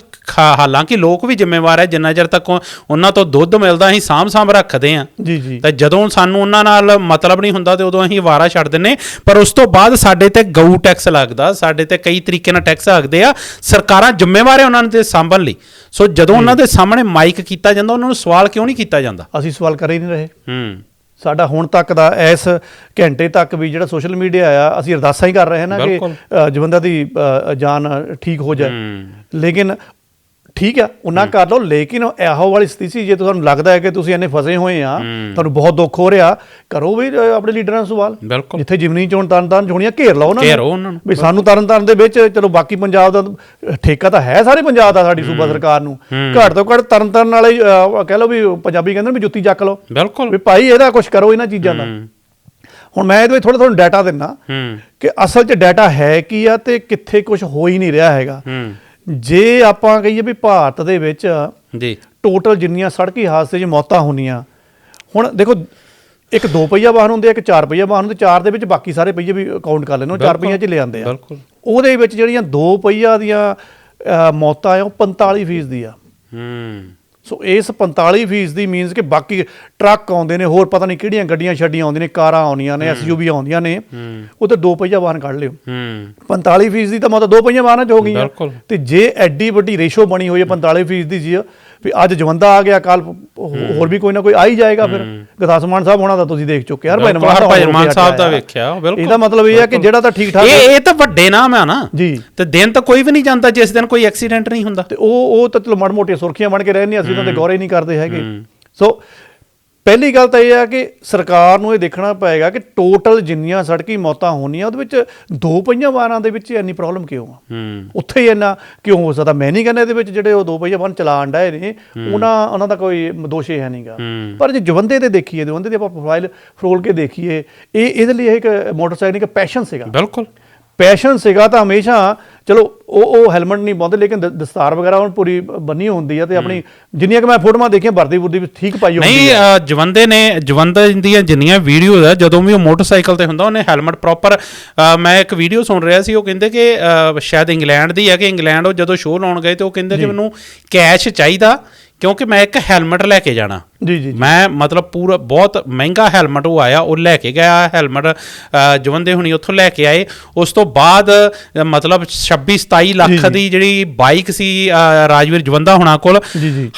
ਹਾਲਾਂਕਿ ਲੋਕ ਵੀ ਜ਼ਿੰਮੇਵਾਰ ਹੈ, ਜਿੰਨਾ ਚਿਰ ਤੱਕ ਉਹਨਾਂ ਤੋਂ ਦੁੱਧ ਮਿਲਦਾ ਅਸੀਂ ਸਾਂਭ ਰੱਖਦੇ ਹਾਂ। ਤਾਂ ਜਦੋਂ ਸਾਨੂੰ ਉਹਨਾਂ ਨਾਲ ਮਤਲਬ ਨਹੀਂ ਹੁੰਦਾ ਤੇ ਉਦੋਂ ਅਸੀਂ ਅਵਾਰਾ ਛੱਡ ਦਿੰਦੇ। ਪਰ ਉਸ ਤੋਂ ਬਾਅਦ ਸਾਡੇ ਤੇ ਗਊ ਟੈਕਸ ਲੱਗਦਾ, ਸਾਡੇ ਤੇ ਕਈ ਤਰੀਕੇ ਨਾਲ ਟੈਕਸ ਲੱਗਦੇ ਆ। ਸਰਕਾਰਾਂ ਜ਼ਿੰਮੇਵਾਰ ਹੈ ਉਹਨਾਂ ਨੂੰ ਤੇ ਸਾਂਭਣ ਲਈ। ਸੋ ਜਦੋਂ ਉਹਨਾਂ ਦੇ ਸਾਹਮਣੇ ਮਾਈਕ ਕੀਤਾ ਜਾਂਦਾ, ਉਹਨਾਂ ਨੂੰ ਸਵਾਲ ਕਿਉਂ ਨਹੀਂ ਕੀਤਾ ਜਾਂਦਾ? ਅਸੀਂ ਸਵਾਲ ਕਰ ਹੀ ਨਹੀਂ ਰਹੇ। ਸਾਡਾ ਹੁਣ ਤੱਕ ਦਾ ਇਸ ਘੰਟੇ ਤੱਕ ਵੀ ਜਿਹੜਾ ਸੋਸ਼ਲ ਮੀਡੀਆ ਆ, ਅਸੀਂ ਅਰਦਾਸਾਂ ਹੀ ਕਰ ਰਹੇ ਹਾਂ ਨਾ ਕਿ ਜਵੰਦਾ ਦੀ ਜਾਨ ਠੀਕ ਹੋ ਜਾਏ। ਲੇਕਿਨ ਠੀਕ ਆ, ਉਹਨਾਂ ਕਰ ਲਓ, ਲੇਕਿਨ ਇਹੋ ਵਾਲੀ ਸਥਿਤੀ ਜੇ ਤੁਹਾਨੂੰ ਲੱਗਦਾ ਹੈ ਕਿ ਤੁਸੀਂ ਇੰਨੇ ਫਸੇ ਹੋਏ ਆ, ਤੁਹਾਨੂੰ ਬਹੁਤ ਦੁੱਖ ਹੋ ਰਿਹਾ, ਕਰੋ ਵੀ ਆਪਣੇ ਲੀਡਰਾਂ ਨੂੰ ਸਵਾਲ। ਜਿੱਥੇ ਜਿਮਨੀ ਚੋਣ ਤਰਨਤਾਰਨ ਚੋਣੀਆਂ, ਘੇਰ ਲਓ ਉਹਨਾਂ ਨੂੰ ਵੀ ਸਾਨੂੰ ਤਰਨਤਾਰਨ ਦੇ ਵਿੱਚ, ਚਲੋ ਬਾਕੀ ਪੰਜਾਬ ਦਾ ਠੇਕਾ ਤਾਂ ਹੈ ਸਾਰੇ ਪੰਜਾਬ ਦਾ, ਸਾਡੀ ਸੂਬਾ ਸਰਕਾਰ ਨੂੰ, ਘੱਟ ਤੋਂ ਘੱਟ ਤਰਨਤਾਰਨ ਵਾਲੇ ਕਹਿ ਲਓ ਵੀ ਪੰਜਾਬੀ ਕਹਿੰਦੇ ਵੀ ਜੁੱਤੀ ਚੱਕ ਲਓ ਵੀ ਭਾਈ ਇਹਦਾ ਕੁਛ ਕਰੋ ਇਹਨਾਂ ਚੀਜ਼ਾਂ ਦਾ। ਹੁਣ ਮੈਂ ਇਹਦੇ ਵਿੱਚ ਥੋੜਾ ਤੁਹਾਨੂੰ ਡਾਟਾ ਦਿੰਦਾ ਕਿ ਅਸਲ 'ਚ ਡਾਟਾ ਹੈ ਕੀ ਆ ਤੇ ਕਿੱਥੇ ਕੁਛ ਹੋ ਹੀ ਨਹੀਂ ਰਿਹਾ ਹੈਗਾ। ਜੇ ਆਪਾਂ ਕਹੀਏ ਵੀ ਭਾਰਤ ਦੇ ਵਿੱਚ ਟੋਟਲ ਜਿੰਨੀਆਂ ਸੜਕੀ ਹਾਦਸੇ 'ਚ ਮੌਤਾਂ ਹੁੰਦੀਆਂ, ਹੁਣ ਦੇਖੋ ਇੱਕ 2 ਪਹੀਆ ਵਾਹਨ ਹੁੰਦੇ ਆ, ਇੱਕ 4 ਪਹੀਆ ਵਾਹਨ ਹੁੰਦੇ, 4 ਦੇ ਵਿੱਚ ਬਾਕੀ ਸਾਰੇ ਪਹੀਏ ਵੀ ਕਾਊਂਟ ਕਰ ਲੈਣੇ, 4 ਪਹੀਆਂ 'ਚ ਲੈ ਆਉਂਦੇ ਆ। ਉਹਦੇ ਵਿੱਚ ਜਿਹੜੀਆਂ 2 ਪਹੀਆ ਦੀਆਂ ਮੌਤਾਂ ਆ ਉਹ 45% ਦੀ ਆ। ਸੋ ਇਸ 45% ਦੀ ਮੀਨਸ ਕਿ ਬਾਕੀ ਟਰੱਕ ਆਉਂਦੇ ਨੇ, ਹੋਰ ਪਤਾ ਨਹੀਂ ਕਿਹੜੀਆਂ ਗੱਡੀਆਂ ਛੱਡੀਆਂ ਆਉਂਦੀਆਂ ਨੇ, ਕਾਰਾਂ ਆਉਂਦੀਆਂ ਨੇ, SUV ਆਉਂਦੀਆਂ ਨੇ, ਉਹ ਤਾਂ 2 ਪਹੀਆ ਵਾਹਨ ਕੱਢ ਲਿਓ। 45% ਦੀ ਤਾਂ ਮੌਤ 2 ਪਹੀਆ ਵਾਹਨਾਂ 'ਚ ਹੋ ਗਈਆਂ। ਤੇ ਜੇ ਐਡੀ ਵੱਡੀ ਰੇਸ਼ੋ ਬਣੀ ਹੋਈ ਹੈ 45% ਦੀ ਜੀ, ਵੀ ਅੱਜ ਜਵੰਦਾ ਆ ਗਿਆ, ਕੱਲ ਹੋਰ ਵੀ ਕੋਈ ਨਾ ਕੋਈ ਆ ਹੀ ਜਾਏਗਾ। ਫਿਰ ਗੁਰਦਾਸ ਮਾਨ ਸਾਹਿਬ ਹੋਣਾ ਦਾ ਤੁਸੀਂ ਦੇਖ ਚੁੱਕੇ ਯਾਰ, ਮਾਨ ਸਾਹਿਬ ਦਾ ਵੇਖਿਆ। ਇਹਦਾ ਮਤਲਬ ਇਹ ਹੈ ਕਿ ਜਿਹੜਾ ਤਾਂ ਠੀਕ ਠਾਕ, ਇਹ ਤਾਂ ਵੱਡੇ ਨਾਮ ਆ ਨਾ ਜੀ, ਤੇ ਦਿਨ ਤਾਂ ਕੋਈ ਵੀ ਨਹੀਂ ਜਾਂਦਾ ਜਿਸ ਦਿਨ ਕੋਈ ਐਕਸੀਡੈਂਟ ਨਹੀਂ ਹੁੰਦਾ। ਤੇ ਉਹ ਤਾਂ ਚਲੋ ਮਾੜੀ ਮੋਟੀਆਂ ਸੁਰਖੀਆਂ ਬਣ ਕੇ ਰਹਿੰਦੀਆਂ, ਅਸੀਂ ਉਹਨਾਂ ਤੇ ਗੌਰ ਹੀ ਨਹੀਂ ਕਰਦੇ ਹੈਗੇ। ਸੋ ਪਹਿਲੀ ਗੱਲ ਤਾਂ ਇਹ ਹੈ ਕਿ ਸਰਕਾਰ ਨੂੰ ਇਹ ਦੇਖਣਾ ਪਏਗਾ ਕਿ ਟੋਟਲ ਜਿੰਨੀਆਂ ਸੜਕੀ ਮੌਤਾਂ ਹੋਣੀਆਂ ਉਹਦੇ ਵਿੱਚ 2 ਪਹੀਆ ਵਾਹਨਾਂ ਦੇ ਵਿੱਚ ਇੰਨੀ ਪ੍ਰੋਬਲਮ ਕਿਉਂ ਆ? ਉੱਥੇ ਹੀ ਇੰਨਾ ਕਿਉਂ ਹੋ ਸਕਦਾ? ਮੈਂ ਨਹੀਂ ਕਹਿੰਦਾ ਇਹਦੇ ਵਿੱਚ ਜਿਹੜੇ ਉਹ 2 ਪਹੀਆ ਵਾਹਨ ਚਲਾਉਣ ਡਏ ਨੇ ਉਹਨਾਂ ਦਾ ਕੋਈ ਦੋਸ਼ ਹੈ ਨਹੀਂਗਾ। ਪਰ ਜੇ ਜਵੰਦੇ ਤੇ ਦੇਖੀਏ, ਜਵੰਦੇ ਦੀ ਆਪਾਂ ਪ੍ਰੋਫਾਈਲ ਫਰੋਲ ਕੇ ਦੇਖੀਏ, ਇਹਦੇ ਲਈ ਇੱਕ ਮੋਟਰਸਾਈਕਲ ਇੱਕ ਪੈਸ਼ਨ ਸੀਗਾ। ਬਿਲਕੁਲ ਪੈਸ਼ਨ ਸੀਗਾ ਤਾਂ ਹਮੇਸ਼ਾ ਚਲੋ ਉਹ ਹੈਲਮਟ ਨਹੀਂ ਪਾਉਂਦੇ, ਲੇਕਿਨ ਦਸਤਾਰ ਵਗੈਰਾ ਉਹਨਾਂ ਪੂਰੀ ਬੰਨੀ ਹੁੰਦੀ ਆ ਤੇ ਆਪਣੀ ਜਿੰਨੀਆਂ ਕਿ ਮੈਂ ਫੋਟੋਆਂ ਦੇਖੀਆਂ ਵਰਦੀ ਵੀ ਠੀਕ ਪਾਈ ਹੁੰਦੀ ਨਹੀਂ ਜਵੰਦੇ ਦੀਆਂ ਜਿੰਨੀਆਂ ਵੀਡੀਓਜ਼ ਆ, ਜਦੋਂ ਵੀ ਉਹ ਮੋਟਰਸਾਈਕਲ ਤੇ ਹੁੰਦਾ ਉਹਨੇ ਹੈਲਮਟ ਪ੍ਰੋਪਰ, ਮੈਂ ਇੱਕ ਵੀਡੀਓ ਸੁਣ ਰਿਹਾ ਸੀ, ਉਹ ਕਹਿੰਦੇ ਕਿ ਸ਼ਾਇਦ ਇੰਗਲੈਂਡ ਦੀ ਹੈ, ਕਿ ਇੰਗਲੈਂਡ ਉਹ ਜਦੋਂ ਸ਼ੋਅ ਲਾਉਣ ਗਏ ਤੇ ਉਹ ਕਹਿੰਦੇ ਕਿ ਮੈਨੂੰ ਕੈਸ਼ ਚਾਹੀਦਾ ਕਿਉਂਕਿ ਮੈਂ ਇੱਕ ਹੈਲਮਟ ਲੈ ਕੇ ਜਾਣਾ। ਜੀ ਮੈਂ ਮਤਲਬ ਪੂਰਾ ਬਹੁਤ ਮਹਿੰਗਾ ਹੈਲਮਟ ਉਹ ਆਇਆ, ਉਹ ਲੈ ਕੇ ਗਿਆ ਹੈਲਮਟ, ਜਵੰਦੇ ਹੁਣੀ ਉੱਥੋਂ ਲੈ ਕੇ ਆਏ। ਉਸ ਤੋਂ ਬਾਅਦ ਮਤਲਬ 26-27 ਲੱਖ ਦੀ ਜਿਹੜੀ ਬਾਈਕ ਸੀ ਰਾਜਵੀਰ ਜਵੰਦਾ ਹੁਣਾਂ ਕੋਲ,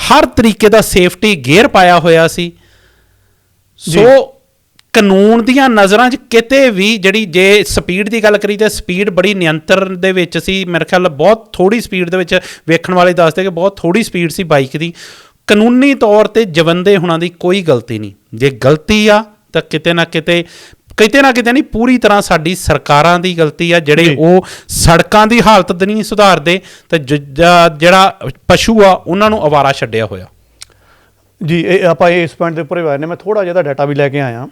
ਹਰ ਤਰੀਕੇ ਦਾ ਸੇਫਟੀ ਗੇਅਰ ਪਾਇਆ ਹੋਇਆ ਸੀ। ਸੋ ਕਾਨੂੰਨ ਦੀਆਂ ਨਜ਼ਰਾਂ 'ਚ ਕਿਤੇ ਵੀ ਜਿਹੜੀ, ਜੇ ਸਪੀਡ ਦੀ ਗੱਲ ਕਰੀ ਤਾਂ ਸਪੀਡ ਬੜੀ ਨਿਯੰਤਰਣ ਦੇ ਵਿੱਚ ਸੀ। ਮੇਰੇ ਖਿਆਲ ਬਹੁਤ ਥੋੜ੍ਹੀ ਸਪੀਡ ਦੇ ਵਿੱਚ, ਵੇਖਣ ਵਾਲੇ ਦੱਸਦੇ ਕਿ ਬਹੁਤ ਥੋੜ੍ਹੀ ਸਪੀਡ ਸੀ ਬਾਈਕ ਦੀ। ਕਾਨੂੰਨੀ ਤੌਰ ਤੇ ਜਵੰਦੇ ਹੁਣਾਂ ਦੀ ਕੋਈ ਗਲਤੀ ਨਹੀਂ। ਜੇ ਗਲਤੀ ਆ ਤਾਂ ਕਿਤੇ ਨਾ ਕਿਤੇ ਨਹੀਂ, ਪੂਰੀ ਤਰ੍ਹਾਂ ਸਾਡੀ ਸਰਕਾਰਾਂ ਦੀ ਗਲਤੀ ਆ, ਜਿਹੜੇ ਉਹ ਸੜਕਾਂ ਦੀ ਹਾਲਤ ਨਹੀਂ ਸੁਧਾਰਦੇ ਤੇ ਜਿਹੜਾ ਪਸ਼ੂ ਆ ਉਹਨਾਂ ਨੂੰ ਅਵਾਰਾ ਛੱਡਿਆ ਹੋਇਆ। ਜੀ ਇਹ ਆਪਾਂ ਇਸ ਪੁਆਇੰਟ ਦੇ ਉੱਪਰ ਹੀ ਆਏ ਨੇ। ਮੈਂ ਥੋੜਾ ਜਿਹਾ ਡਾਟਾ ਵੀ ਲੈ ਕੇ ਆਇਆ।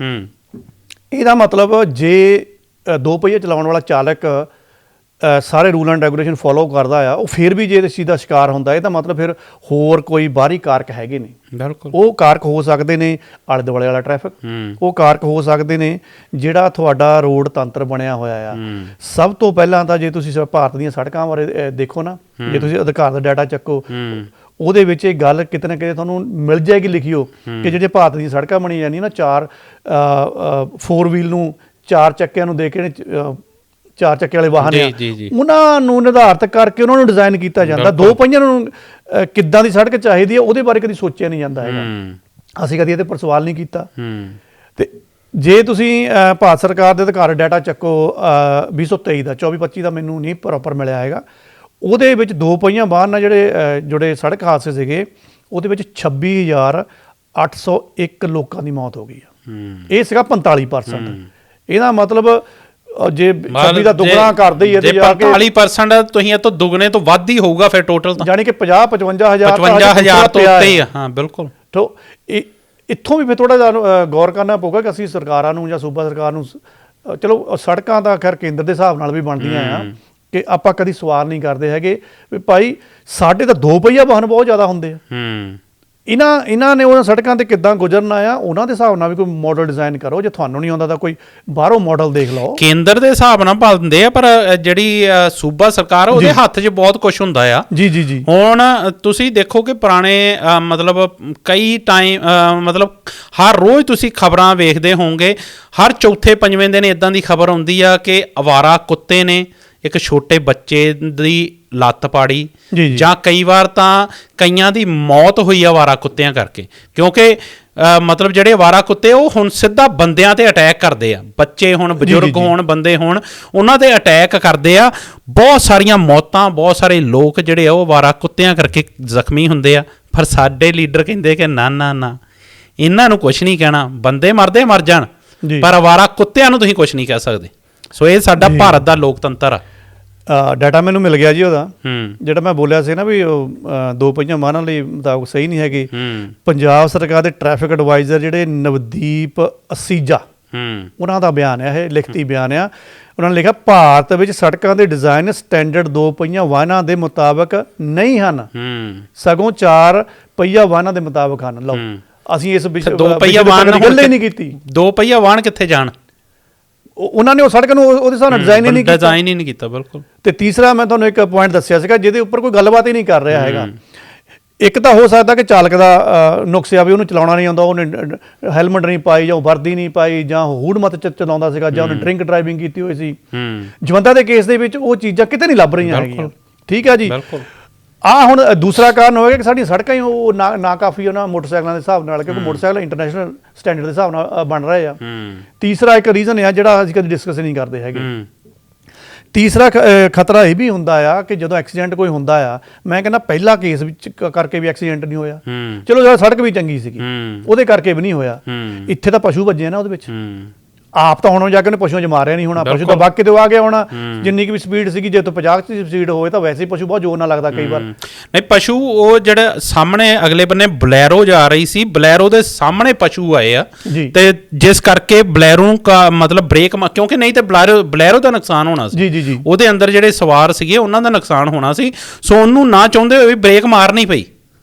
ਇਹਦਾ ਮਤਲਬ ਜੇ 2 ਪਹੀਏ ਚਲਾਉਣ ਵਾਲਾ ਚਾਲਕ ਸਾਰੇ ਰੂਲ ਐਂਡ ਰੈਗੂਲੇਸ਼ਨ ਫੋਲੋ ਕਰਦਾ ਆ, ਉਹ ਫਿਰ ਵੀ ਜੇ ਇਸ ਚੀਜ਼ ਦਾ ਸ਼ਿਕਾਰ ਹੁੰਦਾ, ਇਹਦਾ ਮਤਲਬ ਫਿਰ ਹੋਰ ਕੋਈ ਬਾਹਰੀ ਕਾਰਕ ਹੈਗੇ ਨੇ। ਬਿਲਕੁਲ ਉਹ ਕਾਰਕ ਹੋ ਸਕਦੇ ਨੇ ਆਲੇ ਦੁਆਲੇ ਵਾਲਾ ਟ੍ਰੈਫਿਕ, ਉਹ ਕਾਰਕ ਹੋ ਸਕਦੇ ਨੇ ਜਿਹੜਾ ਤੁਹਾਡਾ ਰੋਡ ਤੰਤਰ ਬਣਿਆ ਹੋਇਆ ਆ। ਸਭ ਤੋਂ ਪਹਿਲਾਂ ਤਾਂ ਜੇ ਤੁਸੀਂ ਭਾਰਤ ਦੀਆਂ ਸੜਕਾਂ ਬਾਰੇ ਦੇਖੋ ਨਾ, ਜੇ ਤੁਸੀਂ ਅਧਿਕਾਰ ਦਾ ਡਾਟਾ ਚੱਕੋ, ਉਹਦੇ ਵਿੱਚ ਇਹ ਗੱਲ ਕਿਤੇ ਨਾ ਕਿਤੇ ਤੁਹਾਨੂੰ ਮਿਲ ਜਾਏਗੀ ਲਿਖਿਓ ਕਿ ਜਿਹੜੇ ਭਾਰਤ ਦੀਆਂ ਸੜਕਾਂ ਬਣੀ ਜਾਂਦੀਆਂ ਨਾ, 4 ਵੀਲ ਨੂੰ 4 ਚੱਕਿਆਂ ਨੂੰ ਦੇ ਕੇ 4 ਚੱਕੇ ਵਾਲੇ ਵਾਹਨ ਆ, ਉਹਨਾਂ ਨੂੰ ਨਿਰਧਾਰਿਤ ਕਰਕੇ ਉਹਨਾਂ ਨੂੰ ਡਿਜ਼ਾਈਨ ਕੀਤਾ ਜਾਂਦਾ। 2 ਪਹੀਆਂ ਨੂੰ ਕਿੱਦਾਂ ਦੀ ਸੜਕ ਚਾਹੀਦੀ ਹੈ ਉਹਦੇ ਬਾਰੇ ਕਦੀ ਸੋਚਿਆ ਨਹੀਂ ਜਾਂਦਾ ਹੈਗਾ। ਅਸੀਂ ਕਦੀ ਇਹਦੇ ਪਰ ਸਵਾਲ ਨਹੀਂ ਕੀਤਾ। ਤੇ ਜੇ ਤੁਸੀਂ ਭਾਰਤ ਸਰਕਾਰ ਦੇ ਅਧਿਕਾਰ ਡਾਟਾ ਚੱਕੋ 2023 ਦਾ, 24-25 ਦਾ ਮੈਨੂੰ ਨਹੀਂ ਪ੍ਰੋਪਰ ਮਿਲਿਆ ਹੈਗਾ, ਉਹਦੇ ਵਿੱਚ 2 ਪਹੀਆਂ ਵਾਹਨ ਨਾਲ ਜਿਹੜੇ ਸੜਕ ਹਾਦਸੇ ਸੀਗੇ, ਉਹਦੇ ਵਿੱਚ 26,801 ਲੋਕਾਂ ਦੀ ਮੌਤ ਹੋ ਗਈ ਆ। ਇਹ ਸੀਗਾ 45%। ਇਹਦਾ ਮਤਲਬ ਜੇ 26 ਦਾ ਦੁੱਗਣਾ ਕਰਦੇ ਹੀ, 45% ਤੁਸੀਂ ਇਹ ਤੋਂ ਦੁੱਗਣੇ ਤੋਂ ਵੱਧ ਹੀ ਹੋਊਗਾ ਫਿਰ ਟੋਟਲ, ਤਾਂ ਯਾਨੀ ਕਿ 55,000 ਤੋਂ ਉੱਤੇ ਹੀ ਆ। ਹਾਂ ਬਿਲਕੁਲ। ਤੋਂ ਇੱਥੋਂ ਵੀ ਫਿਰ ਥੋੜਾ ਜਿਹਾ ਗੌਰ ਕਰਨਾ ਪਊਗਾ ਕਿ ਅਸੀਂ ਸਰਕਾਰਾਂ ਨੂੰ ਜਾਂ ਸੂਬਾ ਸਰਕਾਰ ਨੂੰ, ਚਲੋ ਸੜਕਾਂ ਤਾਂ ਖੈਰ ਕੇਂਦਰ ਦੇ ਹਿਸਾਬ ਨਾਲ ਵੀ ਬਣਦੀਆਂ ਆ, ਕਿ ਆਪਾਂ ਕਦੀ ਸਵਾਲ ਨਹੀਂ ਕਰਦੇ ਹੈਗੇ ਵੀ ਭਾਈ ਸਾਡੇ ਤਾਂ 2 ਪਹੀਆ ਵਾਹਨ ਬਹੁਤ ਜ਼ਿਆਦਾ ਹੁੰਦੇ ਆ। ਇਹਨਾਂ ਨੇ ਉਹਨਾਂ ਸੜਕਾਂ ਤੇ ਕਿੱਦਾਂ ਗੁਜ਼ਰਨਾ ਆ, ਉਹਨਾਂ ਦੇ ਹਿਸਾਬ ਨਾਲ ਵੀ ਕੋਈ ਮਾਡਲ ਡਿਜ਼ਾਈਨ ਕਰੋ। ਜੇ ਤੁਹਾਨੂੰ ਨਹੀਂ ਆਉਂਦਾ ਤਾਂ ਕੋਈ ਬਾਹਰੋਂ ਮਾਡਲ ਦੇਖ ਲਓ। ਕੇਂਦਰ ਦੇ ਹਿਸਾਬ ਨਾਲ ਪਾਉਂਦੇ ਆ, ਪਰ ਜਿਹੜੀ ਸੂਬਾ ਸਰਕਾਰ ਉਹਦੇ ਹੱਥ 'ਚ ਬਹੁਤ ਕੁਝ ਹੁੰਦਾ ਆ। ਜੀ ਹੁਣ ਤੁਸੀਂ ਦੇਖੋ ਕਿ ਪੁਰਾਣੇ ਮਤਲਬ ਕਈ ਟਾਈਮ ਮਤਲਬ ਹਰ ਰੋਜ਼ ਤੁਸੀਂ ਖਬਰਾਂ ਵੇਖਦੇ ਹੋਵੋਗੇ, ਹਰ ਚੌਥੇ ਪੰਜਵੇਂ ਦਿਨ ਇੱਦਾਂ ਦੀ ਖਬਰ ਆਉਂਦੀ ਆ ਕਿ ਅਵਾਰਾ ਕੁੱਤੇ ਨੇ ਇੱਕ ਛੋਟੇ ਬੱਚੇ ਦੀ ਲੱਤ ਪਾੜੀ, ਜਾਂ ਕਈ ਵਾਰ ਤਾਂ ਕਈਆਂ ਦੀ ਮੌਤ ਹੋਈ ਅਵਾਰਾ ਕੁੱਤਿਆਂ ਕਰਕੇ। ਕਿਉਂਕਿ ਮਤਲਬ ਜਿਹੜੇ ਅਵਾਰਾ ਕੁੱਤੇ ਉਹ ਹੁਣ ਸਿੱਧਾ ਬੰਦਿਆਂ ਤੇ ਅਟੈਕ ਕਰਦੇ ਆ, ਬੱਚੇ ਹੋਣ, ਬਜ਼ੁਰਗ ਹੋਣ, ਬੰਦੇ ਹੋਣ, ਉਹਨਾਂ ਤੇ ਅਟੈਕ ਕਰਦੇ ਆ। ਬਹੁਤ ਸਾਰੀਆਂ ਮੌਤਾਂ, ਬਹੁਤ ਸਾਰੇ ਲੋਕ ਜਿਹੜੇ ਆ ਉਹ ਅਵਾਰਾ ਕੁੱਤਿਆਂ ਕਰਕੇ ਜ਼ਖਮੀ ਹੁੰਦੇ ਆ। ਪਰ ਸਾਡੇ ਲੀਡਰ ਕਹਿੰਦੇ ਕਿ ਨਾ ਇਹਨਾਂ ਨੂੰ ਕੁਛ ਨਹੀਂ ਕਹਿਣਾ, ਬੰਦੇ ਮਰਦੇ ਮਰ ਜਾਣ, ਪਰ ਅਵਾਰਾ ਕੁੱਤਿਆਂ ਨੂੰ ਤੁਸੀਂ ਕੁਛ ਨਹੀਂ ਕਹਿ ਸਕਦੇ। ਸੋ ਇਹ ਸਾਡਾ ਭਾਰਤ ਦਾ ਲੋਕਤੰਤਰ ਆ। ਡਾਟਾ ਮੈਨੂੰ ਮਿਲ ਗਿਆ ਜੀ ਉਹਦਾ, ਜਿਹੜਾ ਮੈਂ ਬੋਲਿਆ ਸੀ ਨਾ ਵੀ ਉਹ 2 ਪਹੀਆਂ ਵਾਹਨਾਂ ਲਈ ਮੁਤਾਬਕ ਸਹੀ ਨਹੀਂ ਹੈਗੇ। ਪੰਜਾਬ ਸਰਕਾਰ ਦੇ ਟ੍ਰੈਫਿਕ ਐਡਵਾਈਜ਼ਰ ਜਿਹੜੇ ਨਵਦੀਪ ਅਸੀਜਾ, ਉਹਨਾਂ ਦਾ ਬਿਆਨ ਹੈ, ਇਹ ਲਿਖਤੀ ਬਿਆਨ ਆ। ਉਹਨਾਂ ਨੇ ਲਿਖਿਆ, ਭਾਰਤ ਵਿੱਚ ਸੜਕਾਂ ਦੇ ਡਿਜ਼ਾਈਨ ਸਟੈਂਡਰਡ 2 ਪਹੀਆਂ ਵਾਹਨਾਂ ਦੇ ਮੁਤਾਬਕ ਨਹੀਂ ਹਨ, ਸਗੋਂ 4 ਪਹੀਆ ਵਾਹਨਾਂ ਦੇ ਮੁਤਾਬਕ ਹਨ। ਲਓ, ਅਸੀਂ ਇਸ 2 ਪਹੀਆ ਵਾਹਨ ਗੱਲ ਹੀ ਨਹੀਂ ਕੀਤੀ। 2 ਪਹੀਆ ਵਾਹਨ ਕਿੱਥੇ ਜਾਣ? ਉਹਨਾਂ ਨੇ ਉਹ ਸੜਕ ਨੂੰ ਉਹਦੇ ਹਿਸਾਬ ਨਾਲ ਡਿਜ਼ਾਈਨ ਹੀ ਨਹੀਂ ਕੀਤਾ। ਬਿਲਕੁਲ। ਤੇ ਤੀਸਰਾ ਮੈਂ ਤੁਹਾਨੂੰ ਇੱਕ ਪੁਆਇੰਟ ਦੱਸਿਆ ਸੀਗਾ ਜਿਹਦੇ ਉੱਪਰ ਕੋਈ ਗੱਲਬਾਤ ਹੀ ਨਹੀਂ ਕਰ ਰਿਹਾ ਹੈਗਾ। ਇੱਕ ਤਾਂ ਹੋ ਸਕਦਾ ਕਿ ਚਾਲਕ ਦਾ ਨੁਕਸ ਆ ਵੀ ਉਹਨੂੰ ਚਲਾਉਣਾ ਨਹੀਂ ਆਉਂਦਾ, ਉਹਨੇ ਹੈਲਮਟ ਨਹੀਂ ਪਾਈ, ਜਾਂ ਵਰਦੀ ਨਹੀਂ ਪਾਈ, ਜਾਂ ਹੂੜਮਤ ਚ ਚਲਾਉਂਦਾ ਸੀਗਾ, ਜਾਂ ਉਹਨੇ ਡਰਿੰਕ ਡਰਾਈਵਿੰਗ ਕੀਤੀ ਹੋਈ ਸੀ। ਜਵੰਦਾ ਦੇ ਕੇਸ ਦੇ ਵਿੱਚ ਉਹ ਚੀਜ਼ਾਂ ਕਿਤੇ ਨਹੀਂ ਲੱਭ ਰਹੀਆਂ ਹੈਗੀਆਂ। ਠੀਕ ਹੈ ਜੀ। ਹੁਣ ਦੂਸਰਾ ਕਾਰਨ ਹੋਏਗਾ ਕਿ ਸਾਡੀਆਂ ਸੜਕਾਂ ਹੀ ਉਹ ਨਾ ਕਾਫੀ ਉਹਨਾਂ ਮੋਟਰਸਾਈਕਲਾਂ ਦੇ ਹਿਸਾਬ ਨਾਲ, ਕਿਉਂਕਿ ਮੋਟਰਸਾਈਕਲ ਇੰਟਰਨੈਸ਼ਨਲ ਸਟੈਂਡਰਡ ਦੇ ਹਿਸਾਬ ਨਾਲ ਬਣ ਰਹੇ ਆ। ਤੀਸਰਾ ਇੱਕ ਰੀਜ਼ਨ ਆ ਜਿਹੜਾ ਅਸੀਂ ਕਦੇ ਡਿਸਕਸ ਨਹੀਂ ਕਰਦੇ ਹੈਗੇ। ਤੀਸਰਾ ਖਤਰਾ ਇਹ ਵੀ ਹੁੰਦਾ ਆ ਕਿ ਜਦੋਂ ਐਕਸੀਡੈਂਟ ਕੋਈ ਹੁੰਦਾ ਆ, ਮੈਂ ਕਹਿੰਦਾ ਪਹਿਲਾ ਕੇਸ ਵਿੱਚ ਕਰਕੇ ਵੀ ਐਕਸੀਡੈਂਟ ਨਹੀਂ ਹੋਇਆ, ਚਲੋ ਸੜਕ ਵੀ ਚੰਗੀ ਸੀਗੀ ਉਹਦੇ ਕਰਕੇ ਵੀ ਨਹੀਂ ਹੋਇਆ। ਇੱਥੇ ਤਾਂ ਪਸ਼ੂ ਵੱਜੇ ਨਾ ਉਹਦੇ ਵਿੱਚ। ਆਪ ਤਾਂ ਹੁਣ ਜਾ ਕੇ ਉਹਨੇ ਪਸ਼ੂਆਂ 'ਚ ਮਾਰਿਆ ਨਹੀਂ ਹੋਣਾ, ਪਸ਼ੂ ਤਾਂ ਵਾਕੇ ਤੋਂ ਆ ਗਿਆ ਹੋਣਾ, ਜਿੰਨੀ ਕੁ ਵੀ ਸਪੀਡ ਸੀਗੀ, ਜੇ ਤੋਂ 50 ਦੀ ਸਪੀਡ ਹੋਵੇ ਤਾਂ ਵੈਸੇ ਹੀ ਪਸ਼ੂ ਬਹੁਤ ਜ਼ੋਰ ਨਾਲ ਲੱਗਦਾ ਕਈ ਵਾਰ। ਨਹੀਂ ਪਸ਼ੂ ਉਹ ਜਿਹੜਾ ਸਾਹਮਣੇ ਅਗਲੇ ਬੰਨੇ ਬਲੈਰੋ ਜਾ ਰਹੀ ਸੀ, ਬਲੈਰੋ ਦੇ ਸਾਹਮਣੇ ਪਸ਼ੂ ਆਏ ਆ ਤੇ ਜਿਸ ਕਰਕੇ ਬਲੈਰੋ ਨੂੰ ਮਤਲਬ ਬ੍ਰੇਕ ਕਿਉਂਕਿ ਨਹੀਂ ਤੇ ਬਲੈਰੋ ਦਾ ਨੁਕਸਾਨ ਹੋਣਾ ਸੀ, ਜੀ ਉਹਦੇ ਅੰਦਰ ਜਿਹੜੇ ਸਵਾਰ ਸੀਗੇ ਉਹਨਾਂ ਦਾ ਨੁਕਸਾਨ ਹੋਣਾ ਸੀ, ਸੋ ਉਹਨੂੰ ਨਾ ਚਾਹੁੰਦੇ ਹੋਏ ਵੀ ਬ੍ਰੇਕ ਮਾਰਨੀ ਪਈ।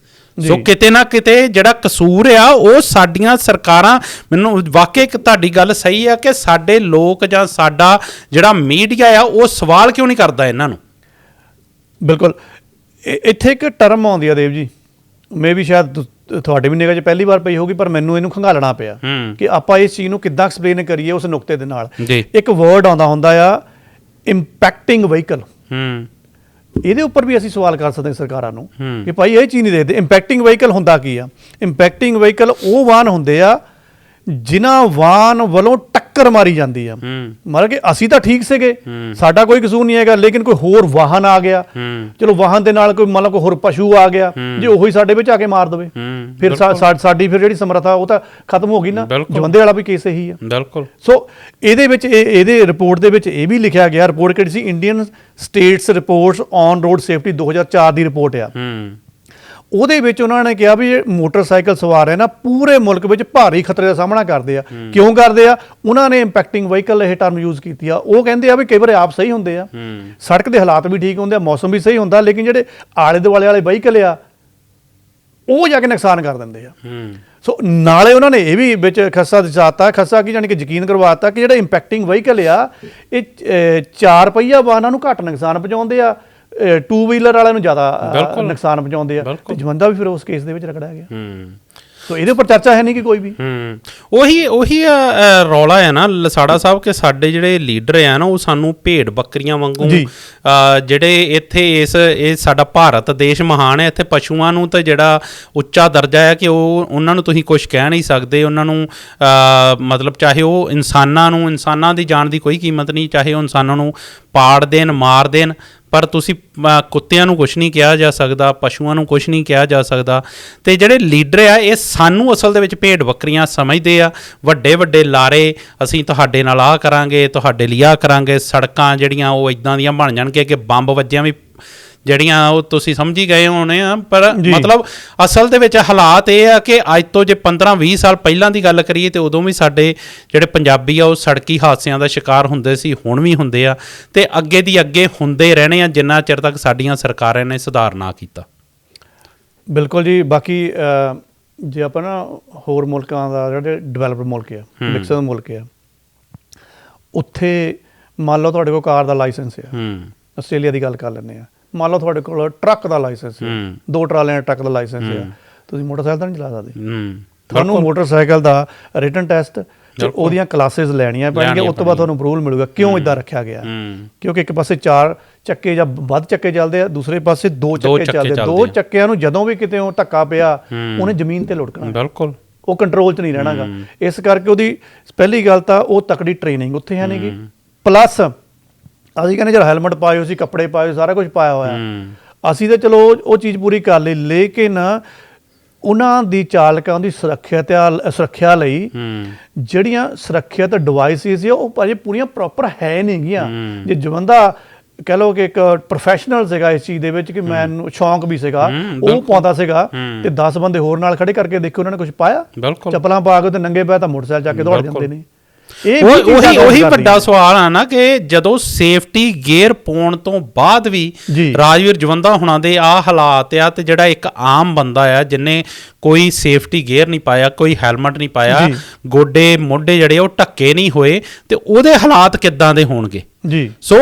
ਸੋ ਕਿਤੇ ਨਾ ਕਿਤੇ ਜਿਹੜਾ ਕਸੂਰ ਆ ਉਹ ਸਾਡੀਆਂ ਸਰਕਾਰਾਂ, ਮੈਨੂੰ ਵਾਕਈ ਤੁਹਾਡੀ ਗੱਲ ਸਹੀ ਆ ਕਿ ਸਾਡੇ ਲੋਕ ਜਾਂ ਸਾਡਾ ਜਿਹੜਾ ਮੀਡੀਆ ਆ ਉਹ ਸਵਾਲ ਕਿਉਂ ਨਹੀਂ ਕਰਦਾ ਇਹਨਾਂ ਨੂੰ। ਬਿਲਕੁਲ ਇੱਥੇ ਇੱਕ ਟਰਮ ਆਉਂਦੀ ਆ ਦੇਵ ਜੀ, ਮੇ ਵੀ ਸ਼ਾਇਦ ਤੁਹਾਡੇ ਵੀ ਨਿਗਾਹ 'ਚ ਪਹਿਲੀ ਵਾਰ ਪਈ ਹੋਗੀ, ਪਰ ਮੈਨੂੰ ਇਹਨੂੰ ਖੰਗਾਲਣਾ ਪਿਆ ਕਿ ਆਪਾਂ ਇਸ ਚੀਜ਼ ਨੂੰ ਕਿੱਦਾਂ ਐਕਸਪਲੇਨ ਕਰੀਏ ਉਸ ਨੁਕਤੇ ਦੇ ਨਾਲ। ਇੱਕ ਵਰਡ ਆਉਂਦਾ ਹੁੰਦਾ ਆ ਇੰਪੈਕਟਿੰਗ ਵਹੀਕਲ, ਇਹਦੇ ਉੱਪਰ ਵੀ ਅਸੀਂ ਸਵਾਲ ਕਰ ਸਕਦੇ ਸਰਕਾਰਾਂ ਨੂੰ ਕਿ ਭਾਈ ਇਹ ਚੀਜ਼ ਨਹੀਂ ਦੇਖਦੇ ਇੰਪੈਕਟਿੰਗ ਵਹੀਕਲ ਹੁੰਦਾ ਕੀ ਆ। ਇੰਪੈਕਟਿੰਗ ਵਹੀਕਲ ਉਹ ਵਾਹਨ ਹੁੰਦੇ ਆ ਜਿਨ੍ਹਾਂ ਵਾਹਨ ਵੱਲੋਂ ਟੱਕਰ ਮਾਰੀ ਜਾਂਦੀ ਆ, ਮਤਲਬ ਕਿ ਅਸੀਂ ਤਾਂ ਠੀਕ ਸੀਗੇ, ਸਾਡਾ ਕੋਈ ਕਸੂਰ ਨਹੀਂ ਹੈਗਾ, ਲੇਕਿਨ ਕੋਈ ਹੋਰ ਵਾਹਨ ਆ ਗਿਆ, ਚਲੋ ਵਾਹਨ ਦੇ ਨਾਲ ਕੋਈ ਮਤਲਬ ਕੋਈ ਹੋਰ ਪਸ਼ੂ ਆ ਗਿਆ, ਜੇ ਉਹੀ ਸਾਡੇ ਵਿੱਚ ਆ ਕੇ ਮਾਰ ਦੇਵੇ ਫਿਰ ਸਾਡੀ ਫਿਰ ਜਿਹੜੀ ਸਮਰੱਥਾ ਉਹ ਤਾਂ ਖਤਮ ਹੋ ਗਈ ਨਾ। ਜਵੰਦੇ ਵਾਲਾ ਵੀ ਕੇਸ ਇਹੀ ਆ। ਬਿਲਕੁਲ। ਸੋ ਇਹਦੇ ਵਿੱਚ ਇਹਦੇ ਰਿਪੋਰਟ ਦੇ ਵਿੱਚ ਇਹ ਵੀ ਲਿਖਿਆ ਗਿਆ, ਰਿਪੋਰਟ ਕਿਹੜੀ ਸੀ, Indian states reports on road safety 2004 ਦੀ ਰਿਪੋਰਟ ਆ। ਉਹਦੇ ਵਿੱਚ ਉਹਨਾਂ ਨੇ ਕਿਹਾ ਵੀ ਮੋਟਰਸਾਈਕਲ ਸਵਾਰ ਹੈ ਨਾ ਪੂਰੇ ਮੁਲਕ ਵਿੱਚ ਭਾਰੀ ਖਤਰੇ ਦਾ ਸਾਹਮਣਾ ਕਰਦੇ ਆ। ਕਿਉਂ ਕਰਦੇ ਆ? ਉਹਨਾਂ ਨੇ ਇੰਪੈਕਟਿੰਗ ਵਹੀਕਲ ਇਹ ਟਰਮ ਯੂਜ਼ ਕੀਤੀ ਆ। ਉਹ ਕਹਿੰਦੇ ਆ ਵੀ ਕਈ ਵਾਰ ਆਪ ਸਹੀ ਹੁੰਦੇ ਆ, ਸੜਕ ਦੇ ਹਾਲਾਤ ਵੀ ਠੀਕ ਹੁੰਦੇ ਆ, ਮੌਸਮ ਵੀ ਸਹੀ ਹੁੰਦਾ, ਲੇਕਿਨ ਜਿਹੜੇ ਆਲੇ ਦੁਆਲੇ ਵਾਲੇ ਵਹੀਕਲ ਆ ਉਹ ਜਾ ਕੇ ਨੁਕਸਾਨ ਕਰ ਦਿੰਦੇ ਆ। ਸੋ ਨਾਲੇ ਉਹਨਾਂ ਨੇ ਇਹ ਵੀ ਵਿੱਚ ਖੱਸਾ ਦਿਖਾਤਾ, ਖੱਸਾ ਕੀ ਜਾਣੀ ਕਿ ਯਕੀਨ ਕਰਵਾਤਾ ਕਿ ਜਿਹੜਾ ਇੰਪੈਕਟਿੰਗ ਵਹੀਕਲ ਆ ਇਹ 4 ਪਹੀਆ ਵਾਹਨਾਂ ਨੂੰ ਘੱਟ ਨੁਕਸਾਨ ਪਹੁੰਚਾਉਂਦੇ ਆ, 2 ਵੀਲਰ ਵਾਲਿਆਂ ਨੂੰ ਜ਼ਿਆਦਾ ਨੁਕਸਾਨ ਪਹੁੰਚਾਉਂਦੇ ਆ। ਤੇ ਜਵੰਦਾ ਵੀ ਫਿਰ ਉਸ ਕੇਸ ਦੇ ਵਿੱਚ ਰਗੜਿਆ ਗਿਆ। ਸੋ ਇਹਦੇ ਉੱਪਰ ਚਰਚਾ ਹੈ ਨਹੀਂ ਕਿ ਕੋਈ ਵੀ। ਉਹੀ ਰੌਲਾ ਹੈ ਨਾ ਲਸਾੜਾ ਸਾਹਿਬ ਕਿ ਸਾਡੇ ਜਿਹੜੇ ਲੀਡਰ ਆ ਨਾ ਉਹ ਸਾਨੂੰ ਭੇਡ ਬੱਕਰੀਆਂ ਵਾਂਗੂ ਜਿਹੜੇ ਇੱਥੇ ਇਹ ਸਾਡਾ ਭਾਰਤ ਦੇਸ਼ ਮਹਾਨ ਹੈ, ਇੱਥੇ ਪਸ਼ੂਆਂ ਨੂੰ ਤਾਂ ਜਿਹੜਾ ਉੱਚਾ ਦਰਜਾ ਹੈ ਕਿ ਉਹਨਾਂ ਨੂੰ ਤੁਸੀਂ ਕੁਝ ਕਹਿ ਨਹੀਂ ਸਕਦੇ, ਉਹਨਾਂ ਨੂੰ ਮਤਲਬ ਚਾਹੇ ਉਹ ਇਨਸਾਨਾਂ ਦੀ ਜਾਨ ਦੀ ਕੋਈ ਕੀਮਤ ਨਹੀਂ, ਚਾਹੇ ਉਹ ਇਨਸਾਨਾਂ ਨੂੰ ਪਾੜ ਦੇਣ ਮਾਰ ਦੇਣ, ਪਰ ਤੁਸੀਂ ਕੁੱਤਿਆਂ ਨੂੰ ਕੁਛ ਨਹੀਂ ਕਿਹਾ ਜਾ ਸਕਦਾ, ਪਸ਼ੂਆਂ ਨੂੰ ਕੁਛ ਨਹੀਂ ਕਿਹਾ ਜਾ ਸਕਦਾ। ਅਤੇ ਜਿਹੜੇ ਲੀਡਰ ਆ ਇਹ ਸਾਨੂੰ ਅਸਲ ਦੇ ਵਿੱਚ ਭੇਡ ਬੱਕਰੀਆਂ ਸਮਝਦੇ ਆ। ਵੱਡੇ ਵੱਡੇ ਲਾਰੇ, ਅਸੀਂ ਤੁਹਾਡੇ ਨਾਲ ਆਹ ਕਰਾਂਗੇ, ਤੁਹਾਡੇ ਲਈ ਆਹ ਕਰਾਂਗੇ, ਸੜਕਾਂ ਜਿਹੜੀਆਂ ਉਹ ਇੱਦਾਂ ਦੀਆਂ ਬਣ ਜਾਣਗੀਆਂ ਕਿ ਬੰਬ ਵੱਜਿਆਂ ਵੀ ਜਿਹੜੀਆਂ ਉਹ ਤੁਸੀਂ ਸਮਝੀ ਗਏ ਹੋਣੇ ਆ। ਪਰ ਮਤਲਬ ਅਸਲ ਦੇ ਵਿੱਚ ਹਾਲਾਤ ਇਹ ਆ ਕਿ ਅੱਜ ਤੋਂ ਜੇ 15-20 ਸਾਲ ਪਹਿਲਾਂ ਦੀ ਗੱਲ ਕਰੀਏ ਤੇ ਉਦੋਂ ਵੀ ਸਾਡੇ ਜਿਹੜੇ ਪੰਜਾਬੀ ਆ ਉਹ ਸੜਕੀ ਹਾਦਸਿਆਂ ਦਾ ਸ਼ਿਕਾਰ ਹੁੰਦੇ ਸੀ, ਹੁਣ ਵੀ ਹੁੰਦੇ ਆ ਤੇ ਅੱਗੇ ਦੀ ਅੱਗੇ ਹੁੰਦੇ ਰਹਿਣੇ ਆ ਜਿੰਨਾ ਚਿਰ ਤੱਕ ਸਾਡੀਆਂ ਸਰਕਾਰਾਂ ਨੇ ਸੁਧਾਰ ਨਾ ਕੀਤਾ। ਬਿਲਕੁਲ ਜੀ। ਬਾਕੀ ਜੇ ਆਪਾਂ ਨਾ ਹੋਰ ਮੁਲਕਾਂ ਦਾ ਜਿਹੜੇ ਡਿਵੈਲਪਡ ਮੁਲਕ ਆ, ਵਿਕਸਿਤ ਮੁਲਕ ਆ, ਉੱਥੇ ਮੰਨ ਲਓ ਤੁਹਾਡੇ ਕੋਲ ਕਾਰ ਦਾ ਲਾਇਸੈਂਸ ਆ, ਆਸਟ੍ਰੇਲੀਆ ਦੀ ਗੱਲ ਕਰ ਲੈਂਦੇ ਆ, ਮੰਨ ਲਓ ਤੁਹਾਡੇ ਕੋਲ ਟਰੱਕ ਦਾ ਲਾਇਸੈਂਸ ਹੈ, 2 ਟਰਾਲਿਆਂ ਦਾ ਟਰੱਕ ਦਾ ਲਾਇਸੈਂਸ ਹੈ, ਤੁਸੀਂ ਮੋਟਰਸਾਈਕਲ ਤਾਂ ਨਹੀਂ ਚਲਾ ਸਕਦੇ। ਤੁਹਾਨੂੰ ਮੋਟਰਸਾਈਕਲ ਦਾ ਰਿਟਨ ਟੈਸਟ ਤੇ ਉਹਦੀਆਂ ਕਲਾਸਿਸ ਲੈਣੀਆਂ ਪੈਣਗੀਆਂ, ਉਸ ਤੋਂ ਬਾਅਦ ਤੁਹਾਨੂੰ ਅਪਰੂਵਲ ਮਿਲੂਗਾ। ਕਿਉਂ ਇੱਦਾਂ ਰੱਖਿਆ ਗਿਆ? ਕਿਉਂਕਿ ਇੱਕ ਪਾਸੇ 4 ਚੱਕੇ ਜਾਂ ਵੱਧ ਚੱਕੇ ਚੱਲਦੇ ਆ, ਦੂਸਰੇ ਪਾਸੇ 2 ਚੱਕੇ ਚੱਲਦੇ ਆ। 2 ਚੱਕਿਆਂ ਨੂੰ ਜਦੋਂ ਵੀ ਕਿਤੇ ਉਹ ਧੱਕਾ ਪਿਆ ਉਹਨੇ ਜ਼ਮੀਨ ਤੇ ਲੁੜਕਣਾ, ਬਿਲਕੁਲ ਉਹ ਕੰਟਰੋਲ 'ਚ ਨਹੀਂ ਰਹਿਣਾਗਾ। ਇਸ ਕਰਕੇ ਉਹਦੀ ਪਹਿਲੀ ਗੱਲ ਤਾਂ ਉਹ ਤਕੜੀ ਟ੍ਰੇਨਿੰਗ ਉੱਥੇ ਹੈ ਨਹੀਂ ਗੀ, ਪਲੱਸ ਅਸੀਂ ਕਹਿੰਦੇ ਜਿਹੜਾ ਹੈਲਮਟ ਪਾਏ ਹੋਏ ਸੀ, ਕੱਪੜੇ ਪਾਏ ਹੋਏ, ਸਾਰਾ ਕੁਝ ਪਾਇਆ ਹੋਇਆ, ਅਸੀਂ ਤਾਂ ਚਲੋ ਉਹ ਚੀਜ਼ ਪੂਰੀ ਕਰ ਲਈ, ਲੇਕਿਨ ਉਹਨਾਂ ਦੀ ਚਾਲਕਾਂ ਦੀ ਸੁਰੱਖਿਆ ਲਈ ਜਿਹੜੀਆਂ ਸੁਰੱਖਿਅਤ ਡਿਵਾਈਸਿਸ ਸੀ ਉਹ ਭਾਜੀ ਪੂਰੀਆਂ ਪ੍ਰੋਪਰ ਹੈ ਨਹੀਂ ਗੀਆਂ। ਜੇ ਜਵੰਦਾ ਕਹਿ ਲਓ ਕਿ ਇੱਕ ਪ੍ਰੋਫੈਸ਼ਨਲ ਸੀਗਾ ਇਸ ਚੀਜ਼ ਦੇ ਵਿੱਚ, ਕਿ ਮੈਨੂੰ ਸ਼ੌਂਕ ਵੀ ਸੀਗਾ, ਉਹ ਪਾਉਂਦਾ ਸੀਗਾ, ਤੇ 10 ਬੰਦੇ ਹੋਰ ਨਾਲ ਖੜੇ ਕਰਕੇ ਦੇਖੋ ਉਹਨਾਂ ਨੇ ਕੁਝ ਪਾਇਆ, ਚੱਪਲਾਂ ਪਾ ਕੇ ਤੇ ਨੰਗੇ ਪੈ ਤਾਂ ਮੋਟਰਸਾਈਕਲ ਚੱਕ ਕੇ ਦੌੜ ਜਾਂਦੇ ਨੇ। ਉਹੀ ਵੱਡਾ ਸਵਾਲ ਆ ਨਾ ਕਿ ਜਦੋਂ ਸੇਫਟੀ ਗੇਅਰ ਪਾਉਣ ਤੋਂ ਬਾਅਦ ਵੀ ਰਾਜਵੀਰ ਜਵੰਦਾ ਹੁਣਾਂ ਦੇ ਆਹ ਹਾਲਾਤ ਆ, ਤੇ ਜਿਹੜਾ ਇੱਕ ਆਮ ਬੰਦਾ ਆ ਜਿਹਨੇ ਕੋਈ ਸੇਫਟੀ ਗੇਅਰ ਨਹੀਂ ਪਾਇਆ, ਕੋਈ ਹੈਲਮਟ ਨਹੀਂ ਪਾਇਆ, ਗੋਡੇ ਮੋਢੇ ਜਿਹੜੇ ਉਹ ਢੱਕੇ ਨਹੀਂ ਹੋਏ, ਤੇ ਉਹਦੇ ਹਾਲਾਤ ਕਿੱਦਾਂ ਦੇ ਹੋਣਗੇ ਜੀ। ਸੋ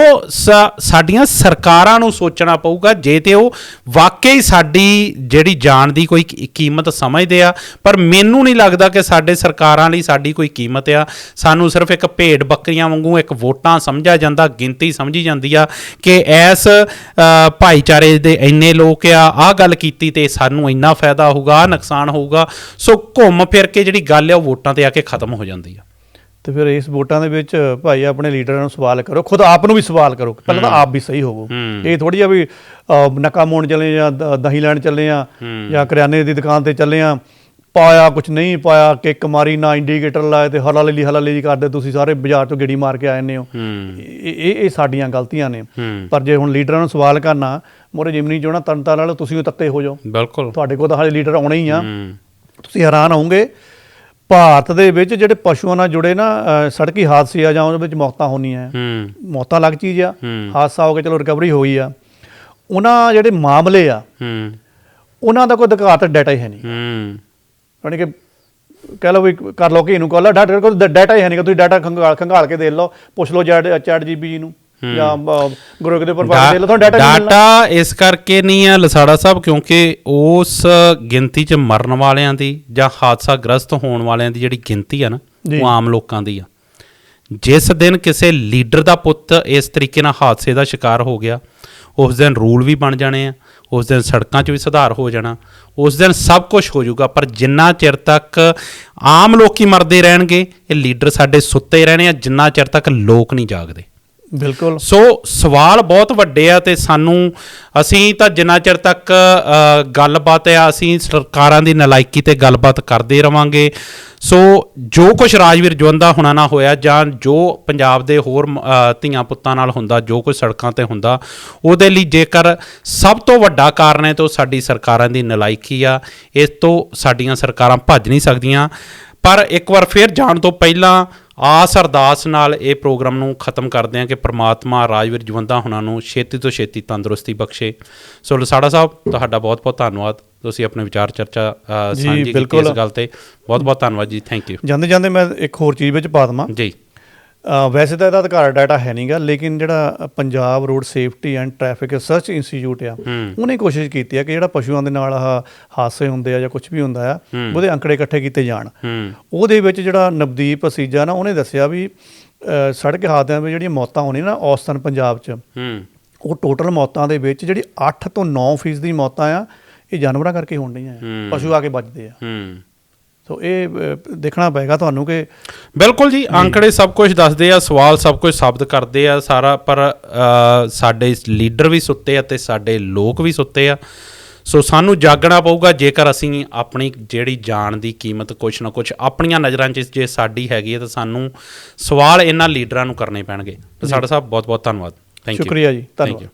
ਸਾਡੀਆਂ ਸਰਕਾਰਾਂ ਨੂੰ ਸੋਚਣਾ ਪਊਗਾ, ਜੇ ਤੇ ਉਹ ਵਾਕਈ ਸਾਡੀ ਜਿਹੜੀ ਜਾਨ ਦੀ ਕੋਈ ਕੀਮਤ ਸਮਝਦੇ ਆ, ਪਰ ਮੈਨੂੰ ਨਹੀਂ ਲੱਗਦਾ ਕਿ ਸਾਡੇ ਸਰਕਾਰਾਂ ਲਈ ਸਾਡੀ ਕੋਈ ਕੀਮਤ ਆ। ਸਾਨੂੰ ਸਿਰਫ ਇੱਕ ਭੇਡ ਬੱਕਰੀਆਂ ਵਾਂਗੂ ਇੱਕ ਵੋਟਾਂ ਸਮਝਿਆ ਜਾਂਦਾ, ਗਿਣਤੀ ਸਮਝੀ ਜਾਂਦੀ ਆ ਕਿ ਇਸ ਭਾਈਚਾਰੇ ਦੇ ਇੰਨੇ ਲੋਕ ਆ, ਆਹ ਗੱਲ ਕੀਤੀ ਤੇ ਸਾਨੂੰ ਇੰਨਾ ਫਾਇਦਾ ਹੋਊਗਾ, ਨੁਕਸਾਨ ਹੋਊਗਾ। ਸੋ ਘੁੰਮ ਫਿਰ ਕੇ ਜਿਹੜੀ ਗੱਲ ਆ ਉਹ ਵੋਟਾਂ ਤੇ ਆ ਕੇ ਖਤਮ ਹੋ ਜਾਂਦੀ ਆ। ਤੇ ਫਿਰ ਇਸ ਵੋਟਾਂ ਦੇ ਵਿੱਚ ਭਾਈ ਆਪਣੇ ਲੀਡਰਾਂ ਨੂੰ ਸਵਾਲ ਕਰੋ, ਖੁਦ ਆਪ ਨੂੰ ਵੀ ਸਵਾਲ ਕਰੋ, ਪਹਿਲਾਂ ਤਾਂ ਆਪ ਵੀ ਸਹੀ ਹੋਵੋ। ਇਹ ਥੋੜ੍ਹੀ ਆ ਵੀ ਨੱਕਾ ਮੋਣ ਚੱਲੇ ਜਾਂ ਦਹੀਂ ਲੈਣ ਚੱਲੇ ਆ ਜਾਂ ਕਰਿਆਨੇ ਦੀ ਦੁਕਾਨ ਤੇ ਚੱਲੇ ਆ ਪਾਇਆ ਕੁਝ ਨਹੀਂ ਪਾਇਆ, ਕਿੱਕ ਮਾਰੀ ਨਾ, ਇੰਡੀਕੇਟਰ ਲਾਏ ਤੇ ਹਲਾ ਲੀ ਕਰਦੇ ਤੁਸੀਂ ਸਾਰੇ ਬਾਜ਼ਾਰ ਤੋਂ ਗੇੜੀ ਮਾਰ ਕੇ ਆ ਜਾਂਦੇ ਹੋ। ਇਹ ਸਾਡੀਆਂ ਗਲਤੀਆਂ ਨੇ। ਪਰ ਜੇ ਹੁਣ ਲੀਡਰਾਂ ਨੂੰ ਸਵਾਲ ਕਰਨਾ, ਮੋਰੇ ਜਿਮਨੀ ਚੋਣਾਂ ਤਨਤਾ ਨਾਲ ਤੁਸੀਂ ਉਹ ਤੱਤੇ ਹੋ ਜਾਓ, ਬਿਲਕੁਲ ਤੁਹਾਡੇ ਕੋਲ ਤਾਂ ਹਾਲੇ ਲੀਡਰ ਆਉਣੇ ਹੀ ਆ। ਤੁਸੀਂ ਹੈਰਾਨ ਹੋਵੋਗੇ ਭਾਰਤ ਦੇ ਵਿੱਚ ਜਿਹੜੇ ਪਸ਼ੂਆਂ ਨਾਲ ਜੁੜੇ ਨਾ ਸੜਕੀ ਹਾਦਸੇ ਆ ਜਾਂ ਉਹਦੇ ਵਿੱਚ ਮੌਤਾਂ ਹੋਣੀਆਂ, ਮੌਤਾਂ ਅਲੱਗ ਚੀਜ਼ ਆ, ਹਾਦਸਾ ਹੋ ਕੇ ਚਲੋ ਰਿਕਵਰੀ ਹੋਈ ਆ, ਉਹਨਾਂ ਜਿਹੜੇ ਮਾਮਲੇ ਆ ਉਹਨਾਂ ਦਾ ਕੋਈ ਅਧਿਕਾਰਤ ਡਾਟਾ ਹੀ ਹੈ ਨਹੀਂ। ਯਾਨੀ ਕਿ ਕਹਿ ਲਓ ਵੀ ਕਰ ਲਓ ਕਿ ਇਹਨੂੰ ਕਹੋ ਡਾਟਾ ਕੋਲ ਡਾਟਾ ਹੀ ਹੈ ਨਹੀਂ ਕਿ ਤੁਸੀਂ ਡਾਟਾ ਖੰਗਾਲ ਕੇ ਦੇ ਲਓ, ਪੁੱਛ ਲਓ ਚੈਟ ਜੀਪੀਟੀ ਨੂੰ ਜਾਂ ਗਰੁੱਪ ਦੇ ਉੱਪਰ ਪਾ ਕੇ ਦੇ ਲਓ, ਤੁਹਾਨੂੰ ਡਾਟਾ ਇਸ ਕਰਕੇ ਨਹੀਂ ਆ ਲਸਾੜਾ ਸਾਹਿਬ ਕਿਉਂਕਿ ਉਸ ਗਿਣਤੀ 'ਚ ਮਰਨ ਵਾਲਿਆਂ ਦੀ ਜਾਂ ਹਾਦਸਾ ਗ੍ਰਸਤ ਹੋਣ ਵਾਲਿਆਂ ਦੀ ਜਿਹੜੀ ਗਿਣਤੀ ਆ ਨਾ ਉਹ ਆਮ ਲੋਕਾਂ ਦੀ ਆ। ਜਿਸ ਦਿਨ ਕਿਸੇ ਲੀਡਰ ਦਾ ਪੁੱਤ ਇਸ ਤਰੀਕੇ ਨਾਲ ਹਾਦਸੇ ਦਾ ਸ਼ਿਕਾਰ ਹੋ ਗਿਆ, ਉਸ ਦਿਨ ਰੂਲ ਵੀ ਬਣ ਜਾਣੇ ਆ, ਉਸ ਦਿਨ ਸੜਕਾਂ 'ਚ ਵੀ ਸੁਧਾਰ ਹੋ ਜਾਣਾ, ਉਸ ਦਿਨ ਸਭ ਕੁਝ ਹੋ ਜਾਊਗਾ। ਪਰ ਜਿੰਨਾ ਚਿਰ ਤੱਕ ਆਮ ਲੋਕੀ ਮਰਦੇ ਰਹਿਣਗੇ, ਇਹ ਲੀਡਰ ਸਾਡੇ ਸੁੱਤੇ ਰਹਿਣੇ ਆ, ਜਿੰਨਾ ਚਿਰ ਤੱਕ ਲੋਕ ਨਹੀਂ ਜਾਗਦੇ। ਬਿਲਕੁਲ। ਸੋ ਸਵਾਲ ਬਹੁਤ ਵੱਡੇ ਆ ਤੇ ਅਸੀਂ ਤਾਂ ਜਿੰਨਾ ਚਿਰ ਤੱਕ ਗੱਲਬਾਤ ਆ, ਅਸੀਂ ਸਰਕਾਰਾਂ ਦੀ ਨਲਾਇਕੀ ਤੇ ਗੱਲਬਾਤ ਕਰਦੇ ਰਵਾਂਗੇ। ਸੋ ਜੋ ਕੁਛ ਰਾਜਵੀਰ ਜਵੰਦਾ ਹੁਣਾਂ ਨਾਲ ਹੋਇਆ ਜਾਂ ਜੋ ਪੰਜਾਬ ਦੇ ਹੋਰ ਧੀਆਂ ਪੁੱਤਾਂ ਨਾਲ ਹੁੰਦਾ, ਜੋ ਕੁਛ ਸੜਕਾਂ ਤੇ ਹੁੰਦਾ, ਉਹਦੇ ਲਈ ਜੇਕਰ ਸਭ ਤੋਂ ਵੱਡਾ ਕਾਰਨ ਹੈ ਤਾਂ ਸਾਡੀ ਸਰਕਾਰਾਂ ਦੀ ਨਲਾਇਕੀ ਆ। ਇਸ ਤੋਂ ਸਾਡੀਆਂ ਸਰਕਾਰਾਂ ਭੱਜ ਨਹੀਂ ਸਕਦੀਆਂ। ਪਰ ਇੱਕ ਵਾਰ ਫਿਰ ਜਾਣ ਤੋਂ ਪਹਿਲਾਂ ਆਸ ਅਰਦਾਸ ਨਾਲ ਇਹ ਪ੍ਰੋਗਰਾਮ ਨੂੰ ਖਤਮ ਕਰਦੇ ਹਾਂ ਕਿ ਪ੍ਰਮਾਤਮਾ ਰਾਜਵੀਰ ਜਵੰਦਾ ਹੁਣਾਂ ਨੂੰ ਛੇਤੀ ਤੋਂ ਛੇਤੀ ਤੰਦਰੁਸਤੀ ਬਖਸ਼ੇ। ਸੋ ਲਸਾੜਾ ਸਾਹਿਬ ਤੁਹਾਡਾ ਬਹੁਤ ਬਹੁਤ ਧੰਨਵਾਦ, ਤੁਸੀਂ ਆਪਣੇ ਵਿਚਾਰ ਚਰਚਾ ਸਾਂਝੀ ਕੀਤੀ ਇਸ ਗੱਲ ਤੇ, ਬਹੁਤ ਬਹੁਤ ਧੰਨਵਾਦ ਜੀ। Thank you. ਜਾਂਦੇ ਜਾਂਦੇ ਮੈਂ ਇੱਕ ਹੋਰ ਚੀਜ਼ ਵਿੱਚ ਪਾ ਦੇਵਾਂ ਜੀ। ਵੈਸੇ ਤਾਂ ਇਹਦਾ ਅਧਿਕਾਰ ਡਾਟਾ ਹੈ ਨਹੀਂਗਾ, ਲੇਕਿਨ ਜਿਹੜਾ Punjab road safety and traffic research institute ਆ, ਉਹਨੇ ਕੋਸ਼ਿਸ਼ ਕੀਤੀ ਆ ਕਿ ਜਿਹੜਾ ਪਸ਼ੂਆਂ ਦੇ ਨਾਲ ਹਾਦਸੇ ਹੁੰਦੇ ਆ ਜਾਂ ਕੁਝ ਵੀ ਹੁੰਦਾ ਆ, ਉਹਦੇ ਅੰਕੜੇ ਇਕੱਠੇ ਕੀਤੇ ਜਾਣ। ਉਹਦੇ ਵਿੱਚ ਜਿਹੜਾ ਨਵਦੀਪ ਅਸੀਜਾ ਨਾ, ਉਹਨੇ ਦੱਸਿਆ ਵੀ ਸੜਕ ਹਾਦਸਿਆਂ ਵਿੱਚ ਜਿਹੜੀਆਂ ਮੌਤਾਂ ਹੋਣੀਆਂ ਨਾ ਔਸਤਨ ਪੰਜਾਬ 'ਚ, ਉਹ ਟੋਟਲ ਮੌਤਾਂ ਦੇ ਵਿੱਚ ਜਿਹੜੀ 8 ਤੋਂ 9% ਦੀ ਮੌਤਾਂ ਆ ਇਹ ਜਾਨਵਰਾਂ ਕਰਕੇ ਹੋਣ ਡਈਆਂ ਆ, ਪਸ਼ੂ ਆ ਕੇ ਬਚਦੇ ਆ। ਸੋ ਇਹ ਦੇਖਣਾ ਪਏਗਾ ਤੁਹਾਨੂੰ ਕਿ ਬਿਲਕੁਲ ਜੀ, ਅੰਕੜੇ ਸਭ ਕੁਝ ਦੱਸਦੇ ਆ, ਸਵਾਲ ਸਭ ਕੁਝ ਸਾਬਤ ਕਰਦੇ ਆ ਸਾਰਾ, ਪਰ ਸਾਡੇ ਲੀਡਰ ਵੀ ਸੁੱਤੇ ਆ ਅਤੇ ਸਾਡੇ ਲੋਕ ਵੀ ਸੁੱਤੇ ਆ। ਸੋ ਸਾਨੂੰ ਜਾਗਣਾ ਪਊਗਾ ਜੇਕਰ ਅਸੀਂ ਆਪਣੀ ਜਿਹੜੀ ਜਾਨ ਦੀ ਕੀਮਤ ਕੁਛ ਨਾ ਕੁਛ ਆਪਣੀਆਂ ਨਜ਼ਰਾਂ 'ਚ ਜੇ ਸਾਡੀ ਹੈਗੀ ਹੈ ਤਾਂ ਸਾਨੂੰ ਸਵਾਲ ਇਹਨਾਂ ਲੀਡਰਾਂ ਨੂੰ ਕਰਨੇ ਪੈਣਗੇ। ਸਾਡਾ ਸਾਹਿਬ ਬਹੁਤ ਬਹੁਤ ਧੰਨਵਾਦ। Thank you. ਸ਼ੁਕਰੀਆ ਜੀ, ਧੰਨਵਾਦ।